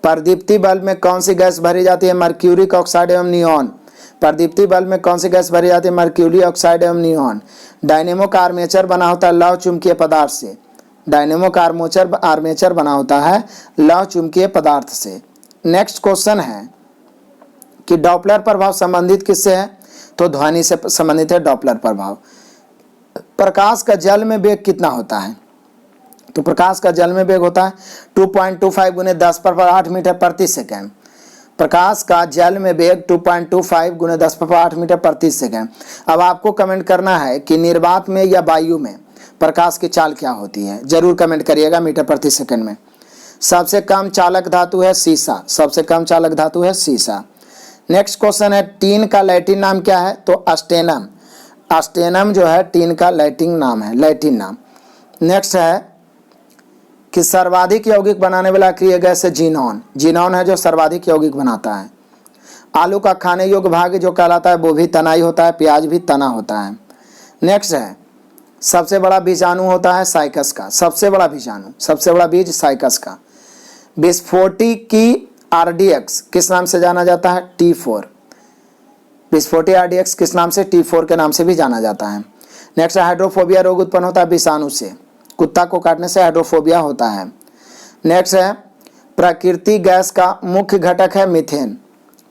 प्रदीप्ति बल्ब में कौन सी गैस भरी जाती है? मर्क्यूरिक ऑक्साइड एवं नियॉन। प्रदीप्ति बल्ब में कौन सी गैस भरी जाती है? मर्क्यूरी ऑक्साइड एवं नियॉन। डायनेमो का आर्मेचर बना होता है लौह चुंबकीय पदार्थ से। डायनेमो का आर्मेचर बना होता है लौह चुंबकीय पदार्थ से। नेक्स्ट क्वेश्चन है कि डॉपलर प्रभाव संबंधित किससे है? तो ध्वनि से संबंधित है डॉपलर प्रभाव। प्रकाश का जल में वेग कितना होता है? तो प्रकाश का जल में वेग होता है 2.25 गुने 10⁸ मीटर प्रति सेकंड। प्रकाश का जल में वेग 2.25 गुने 10⁸ मीटर प्रति सेकंड। अब आपको कमेंट करना है कि निर्वात में या वायु में प्रकाश की चाल क्या होती है, जरूर कमेंट करिएगा मीटर प्रति सेकंड में। सबसे कम चालक धातु है सीसा, सबसे कम चालक धातु है सीसा। नेक्स्ट क्वेश्चन है, टीन का लैटिन नाम क्या है? तो अस्टेनम। अस्टेनम जो है टीन का लैटिन नाम है, लैटिन नाम। नेक्स्ट है कि सर्वाधिक यौगिक बनाने वाला अक्रिय गैस है जीनॉन। जीनॉन है जो सर्वाधिक यौगिक बनाता है। आलू का खाने योग्य भाग जो कहलाता है वो भी तना ही होता है, प्याज भी तना होता है। नेक्स्ट है, सबसे बड़ा बीजाणु होता है साइकस का, सबसे बड़ा बीजाणु, सबसे बड़ा बीज साइकस का। विस्फोटी की आरडीएक्स किस नाम से जाना जाता है? T4। विस्फोटी आरडीएक्स किस नाम से? T4 के नाम से भी जाना जाता है। नेक्स्ट, हाइड्रोफोबिया रोग उत्पन्न होता है विषाणु से, कुत्ता को काटने से हाइड्रोफोबिया होता है। नेक्स्ट है, प्राकृतिक गैस का मुख्य घटक है मीथेन।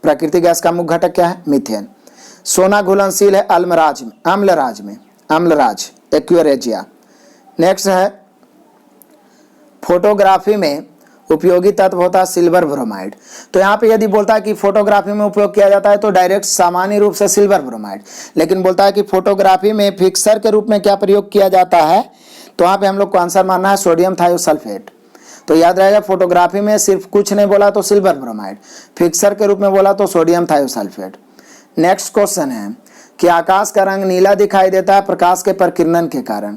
प्राकृतिक गैस का मुख्य घटक क्या है? मीथेन। सोना घुलनशील है अम्लराज एक्वेरेजिया। नेक्स्ट है, फोटोग्राफी में उपयोगी तत्व होता है सिल्वर ब्रोमाइड। तो यहाँ पे यदि बोलता है कि फोटोग्राफी में उपयोग किया जाता है तो डायरेक्ट सामान्य रूप से सिल्वर ब्रोमाइड, लेकिन बोलता है कि फोटोग्राफी में फिक्सर के रूप में क्या प्रयोग किया जाता है, तो यहाँ पे हम लोग को आंसर मानना है सोडियम थायोसल्फेट। तो याद रहेगा फोटोग्राफी में सिर्फ कुछ नहीं बोला तो सिल्वर ब्रोमाइड, फिक्सर के रूप में बोला तो सोडियम थायोसल्फेट। नेक्स्ट क्वेश्चन है कि आकाश का रंग नीला दिखाई देता है प्रकाश के प्रकीर्णन के कारण।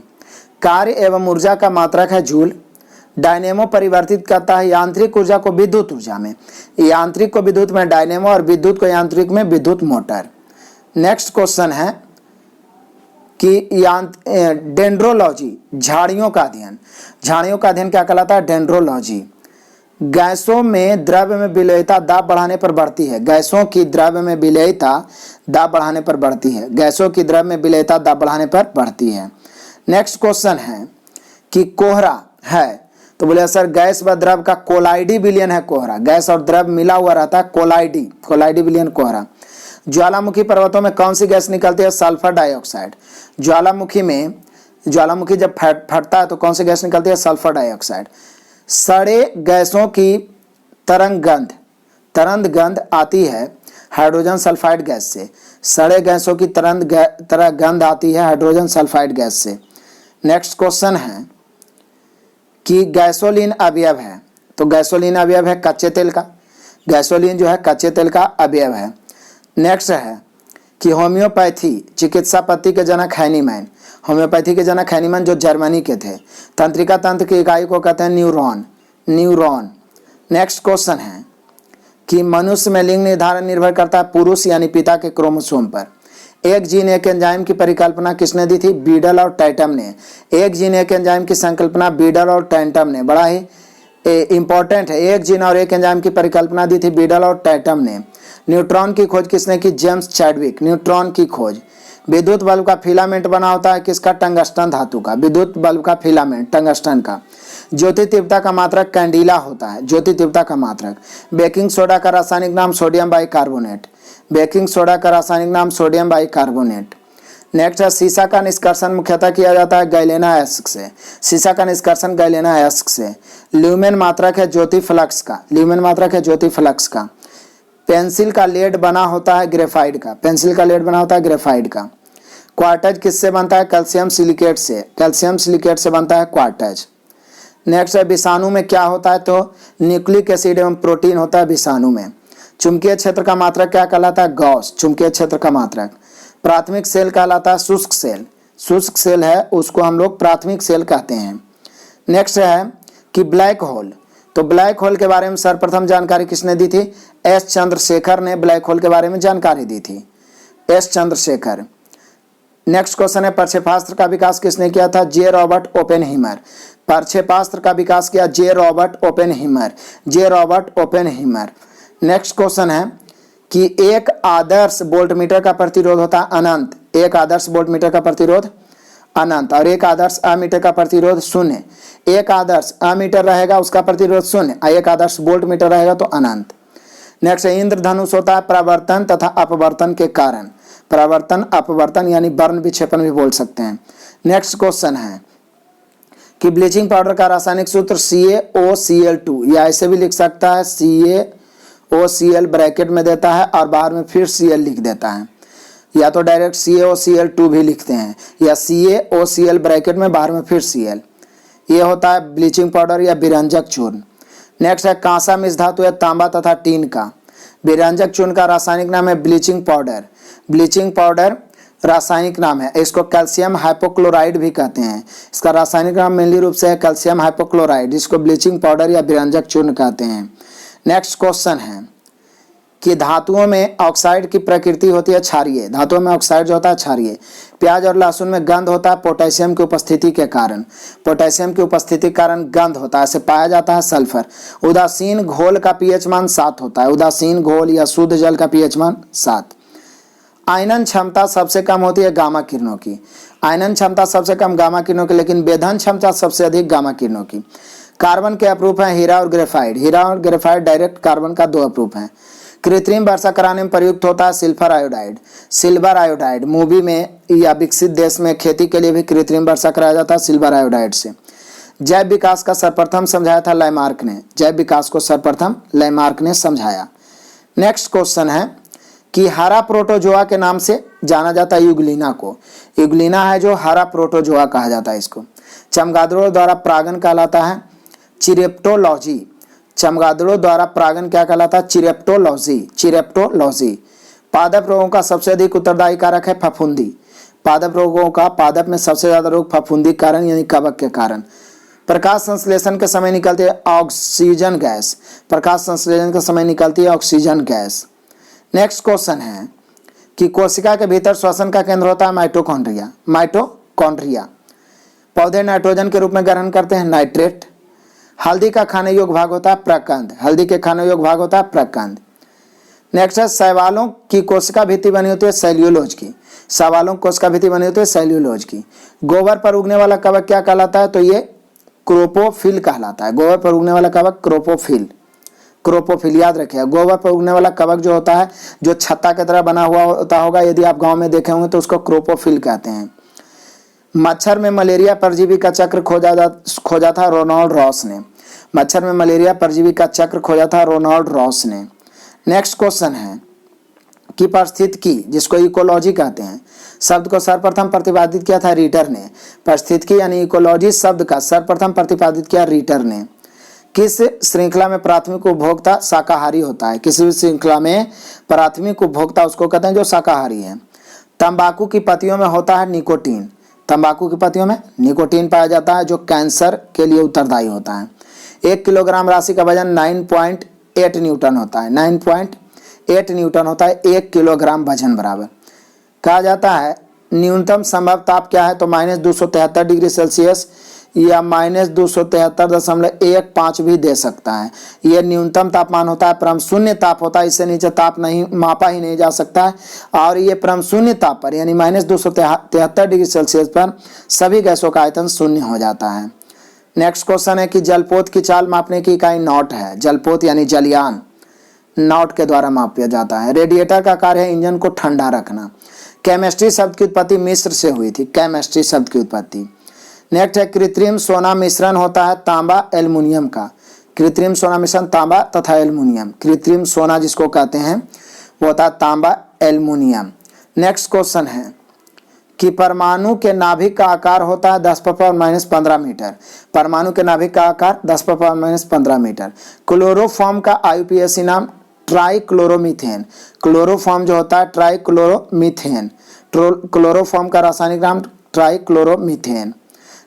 कार्य एवं ऊर्जा का मात्रक है जूल। डायनेमो परिवर्तित करता है यांत्रिक ऊर्जा को विद्युत ऊर्जा में, यांत्रिक को विद्युत में डायनेमो और विद्युत को यांत्रिक में विद्युत मोटर। नेक्स्ट क्वेश्चन है कि डेंड्रोलॉजी, झाड़ियों का अध्ययन। झाड़ियों का अध्ययन क्या कहलाता है? डेंड्रोलॉजी। गैसों में द्रव्य में विलेयता दाब बढ़ाने पर बढ़ती है। गैसों की द्रव्य में विलेयता दाब बढ़ाने पर बढ़ती है। गैसों की द्रव्य में विलेयता दाब बढ़ाने पर बढ़ती है। नेक्स्ट क्वेश्चन है कि कोहरा है, तो बोले सर गैस व द्रव का कोलाइडी विलयन है कोहरा। गैस और द्रव मिला हुआ रहता है, कोलाइडी विलयन कोहरा। ज्वालामुखी पर्वतों में कौन सी गैस निकलती है? Sulphur dioxide. ज्वालामुखी जब फटता है तो कौन सी गैस निकलती है? Sulphur dioxide. सड़े गैसों की तरंग गंध आती है हाइड्रोजन सल्फाइड गैस से। सड़े गैसों की तरह गंध आती है हाइड्रोजन सल्फाइड गैस से। नेक्स्ट क्वेश्चन है कि गैसोलीन अवयव है, तो गैसोलीन अवयव है कच्चे तेल का। गैसोलीन जो है कच्चे तेल का अवयव है। नेक्स्ट है कि होम्योपैथी चिकित्सा पद्धति के जनक हैनीमैन। होम्योपैथी के जनक हैनीमैन जो जर्मनी के थे। तंत्रिका तंत्र की इकाई को कहते हैं न्यूरॉन। नेक्स्ट क्वेश्चन है कि मनुष्य में लिंग निर्धारण निर्भर करता है पुरुष यानी पिता के क्रोमोसोम पर। एक जीन एक एंजाइम की परिकल्पना किसने दी थी? बीडल और टैटम ने। एक जीन एक एंजाइम की संकल्पना बीडल और टैटम ने, बड़ा ही इंपॉर्टेंट है। एक जीन और एक एंजाइम की परिकल्पना दी थी बीडल और टैटम ने। न्यूट्रॉन की खोज किसने की? James Chadwick. न्यूट्रॉन की खोज। विद्युत बल्ब का फिलामेंट बना होता है किसका? टंगस्टन धातु का। विद्युत बल्ब का फिलामेंट टंगस्टन का। ज्योति तीव्रता का मात्रक कैंडिला होता है, ज्योति तीव्रता का मात्रक। बेकिंग सोडा का रासायनिक नाम सोडियम बाइकार्बोनेट। बेकिंग सोडा का रासायनिक नाम सोडियम बाइकार्बोनेट। नेक्स्ट है शीशा का निष्कर्षण मुख्यतः किया जाता है गैलेना अयस्क से। शीशा का निष्कर्षण गैलेना अयस्क से। ल्यूमेन मात्रक है ज्योति फ्लक्स का। ल्यूमेन मात्रक है ज्योति फ्लक्स का। पेंसिल का लेड बना होता है ग्रेफाइट का। पेंसिल का लेड बना होता है ग्रेफाइट का। क्वार्टज किससे बनता है? कैल्शियम सिलिकेट से। कैल्शियम सिलिकेट से बनता है क्वार्टज। नेक्स्ट है विषाणु में क्या होता है? तो न्यूक्लिक एसिड एवं प्रोटीन होता है विषाणु में। चुंबकीय क्षेत्र का मात्रक क्या कहलाता है? गॉस। चुंबकीय क्षेत्र का मात्रक। प्राथमिक सेल कहलाता है शुष्क सेल। शुष्क सेल है उसको हम लोग प्राथमिक सेल कहते हैं। नेक्स्ट है कि ब्लैक होल, तो ब्लैक होल के बारे में सर्वप्रथम जानकारी किसने दी थी? एस चंद्रशेखर ने ब्लैक होल के बारे में जानकारी दी थी, एस चंद्रशेखर। नेक्स्ट क्वेश्चन है प्रक्षेपास्त्र का विकास किसने किया था? जे रॉबर्ट ओपेनहीमर। प्रक्षेपास्त्र का विकास किया जे रॉबर्ट ओपेनहीमर। नेक्स्ट क्वेश्चन है कि एक आदर्श वोल्टमीटर का प्रतिरोध होता है अनंत। एक आदर्श वोल्टमीटर का प्रतिरोध अनंत और एक आदर्श अमीटर का प्रतिरोध शून्य। एक आदर्श अमीटर रहेगा उसका प्रतिरोध शून्य और एक आदर्श वोल्टमीटर रहेगा तो अनंत। नेक्स्ट है इंद्रधनुष होता है प्रवर्तन तथा अपवर्तन के कारण। प्रवर्तन अपवर्तन यानी वर्ण विक्षेपण भी बोल सकते हैं। नेक्स्ट क्वेश्चन है कि ब्लीचिंग पाउडर का रासायनिक सूत्र CaOCl2, या ऐसे भी लिख सकता है CaOCl ब्रैकेट में देता है और बाहर में फिर Cl लिख देता है, या तो डायरेक्ट CaOCl2 भी लिखते हैं या CaOCl ब्रैकेट में बाहर में फिर Cl। ये होता है ब्लीचिंग पाउडर या विरंजक चूर्ण। नेक्स्ट है कांसा मिश्र धातु है तांबा तथा टीन का। विरंजक चूर्ण का रासायनिक नाम है ब्लीचिंग पाउडर। ब्लीचिंग पाउडर रासायनिक नाम है, इसको कैल्शियम हाइपोक्लोराइड भी कहते हैं। इसका रासायनिक नाम मेनली रूप से है कैल्शियम हाइपोक्लोराइड, जिसको ब्लीचिंग पाउडर या विरंजक चूर्ण कहते हैं। नेक्स्ट क्वेश्चन है कि धातुओं में ऑक्साइड की प्रकृति होती है क्षारीय। धातुओं में ऑक्साइड जो होता है क्षारीय। प्याज और लहसुन में गंध होता है पोटेशियम की उपस्थिति के कारण। पोटेशियम की उपस्थिति के कारण गंध होता है, इसे पाया जाता है सल्फर। उदासीन घोल का पीएच मान 7 होता है। उदासीन घोल या शुद्ध जल का पीएच मान 7। आयनन क्षमता सबसे कम होती है गामा किरणों की। आयनन क्षमता सबसे कम गामा किरणों की, लेकिन वेधन क्षमता सबसे अधिक गामा किरणों की। कार्बन के अपरूप हैं हीरा और ग्रेफाइट। हीरा और ग्रेफाइट डायरेक्ट कार्बन का 2 अपरूप हैं। कृत्रिम वर्षा कराने में प्रयुक्त होता है silver iodide. Silver iodide movie में या विकसित देश में खेती के लिए भी कृत्रिम वर्षा कराया जाता है सिल्वर आयोडाइड से। जैव विकास का सर्वप्रथम समझाया था लैमार्क ने, जैव विकास को सर्वप्रथम लैमार्क ने समझाया। नेक्स्ट क्वेश्चन है कि हरा प्रोटोजोआ के नाम से जाना जाता है यूग्लिना को। यूग्लिना है जो हरा प्रोटोजोआ कहा जाता है इसको। चमगादड़ों द्वारा परागन कहलाता है चिरेप्टोलॉजी। चमगादड़ों द्वारा परागन क्या कहलाता है? चिरेप्टोलॉजी, चिरेप्टोलॉजी। पादप रोगों का सबसे अधिक उत्तरदायी कारक है फफूंदी। पादप रोगों का, पादप में सबसे ज्यादा रोग फफूंदी कारण यानी कवक के कारण। प्रकाश संश्लेषण के समय निकलती है ऑक्सीजन गैस। प्रकाश संश्लेषण के समय निकलती है ऑक्सीजन गैस। नेक्स्ट क्वेश्चन है कि कोशिका के भीतर श्वसन का केंद्र होता है माइटोकॉन्ड्रिया। माइटोकॉन्ड्रिया। पौधे नाइट्रोजन के रूप में ग्रहण करते हैं नाइट्रेट। हल्दी का खाने योग्य भाग होता है प्रकंद। हल्दी के खाने योग्य भाग होता है प्रकंद। नेक्स्ट है शैवालों की कोशिका भित्ति बनी होती है सेल्यूलोज की। शैवालों की कोशिका भित्ति बनी होती है सेल्यूलोज की। गोबर पर उगने वाला कवक क्या कहलाता है? तो ये क्रोपोफिल कहलाता है। गोबर पर उगने वाला कवक क्रोपोफिल। क्रोपोफिल याद रखिए। गोबर पर उगने वाला कवक जो होता है, जो छत्ता की तरह बना हुआ होता होगा, यदि आप गांव में देखे होंगे तो उसको क्रोपोफिल कहते हैं। मच्छर में मलेरिया परजीवी का चक्र खोजा था रोनाल्ड रॉस ने। मच्छर में मलेरिया परजीवी का चक्र खोजा था रोनाल्ड रॉस ने। नेक्स्ट क्वेश्चन है कि पारिस्थितिकी, जिसको इकोलॉजी कहते हैं, शब्द को सर्वप्रथम प्रतिपादित किया था रीटर ने। पारिस्थितिकी यानी इकोलॉजी शब्द का सर्वप्रथम प्रतिपादित किया रीटर ने। किस श्रृंखला में प्राथमिक उपभोक्ता शाकाहारी होता है? किसी भी श्रृंखला में प्राथमिक उपभोक्ता उसको कहते हैं जो शाकाहारी है। तंबाकू की पत्तियों में होता है निकोटीन। तंबाकू की पत्तियों में निकोटीन पाया जाता है जो कैंसर के लिए उत्तरदायी होता है। 1 किलोग्राम राशि का वजन 9.8 न्यूटन होता है। 9.8 न्यूटन होता है 1 किलोग्राम वजन बराबर। कहा जाता है न्यूनतम संभव ताप क्या है? तो -273 डिग्री सेल्सियस या -273.15 भी दे सकता है। यह न्यूनतम तापमान होता है, परम शून्य ताप होता है। इससे नीचे ताप नहीं मापा ही नहीं जा सकता है। और ये परम शून्य ताप पर यानी -273 डिग्री सेल्सियस पर सभी गैसों का आयतन शून्य हो जाता है। नेक्स्ट क्वेश्चन है कि जलपोत की चाल मापने की इकाई नॉट है। जलपोत यानी जलयान नॉट के द्वारा मापा जाता है। रेडिएटर का कार्य है इंजन को ठंडा रखना। केमिस्ट्री शब्द की उत्पत्ति मिस्र से हुई थी। केमिस्ट्री शब्द की उत्पत्ति। नेक्स्ट है कृत्रिम सोना मिश्रण होता है तांबा एल्युमिनियम का। कृत्रिम सोना मिश्रण तांबा तथा एल्युमिनियम। कृत्रिम सोना जिसको कहते हैं वो होता है तांबा एल्युमिनियम। नेक्स्ट क्वेश्चन है कि परमाणु के नाभिक का आकार होता है 10⁻⁻15 मीटर। परमाणु के नाभिक का आकार 10⁻⁻15 मीटर। क्लोरोफॉर्म का IUPAC नाम ट्राइक्लोरोमीथेन। क्लोरोफॉर्म जो होता है ट्राइक्लोरोमीथेन। क्लोरोफॉर्म का रासायनिक नाम ट्राइक्लोरोमीथेन।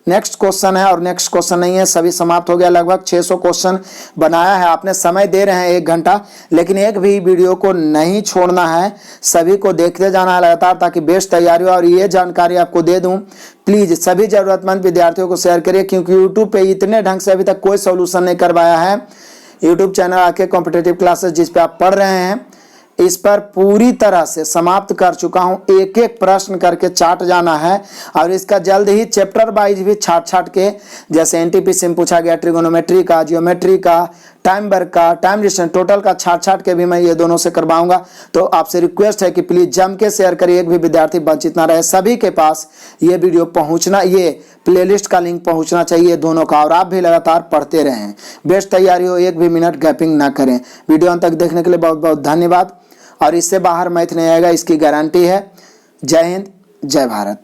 नेक्स्ट क्वेश्चन है, और नेक्स्ट क्वेश्चन नहीं है, सभी समाप्त हो गया। लगभग 600 क्वेश्चन बनाया है आपने। समय दे रहे हैं 1 घंटा, लेकिन एक भी वीडियो को नहीं छोड़ना है। सभी को देखते जाना है लगातार, ताकि बेस्ट तैयारी हो। और ये जानकारी आपको दे दूं, प्लीज सभी जरूरतमंद विद्यार्थियों को शेयर करिए, क्योंकि यूट्यूब पे इतने ढंग से अभी तक कोई सोल्यूशन नहीं करवाया है। यूट्यूब चैनल आके कॉम्पिटिटिव क्लासेस जिस पे आप पढ़ रहे हैं, इस पर पूरी तरह से समाप्त कर चुका हूं। एक एक प्रश्न करके चाट जाना है, और इसका जल्द ही चैप्टर वाइज भी छाट के, जैसे एनटीपीसी में पूछा गया ट्रिगोनोमेट्री का, जियोमेट्री का, टाइम वर्क का, टाइम डिस्टेंस, टोटल का छाट के भी मैं ये दोनों से करवाऊंगा। तो आपसे रिक्वेस्ट है कि प्लीज जम के शेयर करिए, एक भी विद्यार्थी वंचित ना रहे। सभी के पास ये वीडियो पहुंचना, ये प्लेलिस्ट का लिंक पहुंचना चाहिए दोनों का, और आप भी लगातार पढ़ते रहें। बेस्ट तैयारी हो, एक भी मिनट गैपिंग ना करें। वीडियो अंत तक देखने के लिए बहुत बहुत धन्यवाद। और इससे बाहर मैथ नहीं आएगा, इसकी गारंटी है। जय हिंद, जय भारत।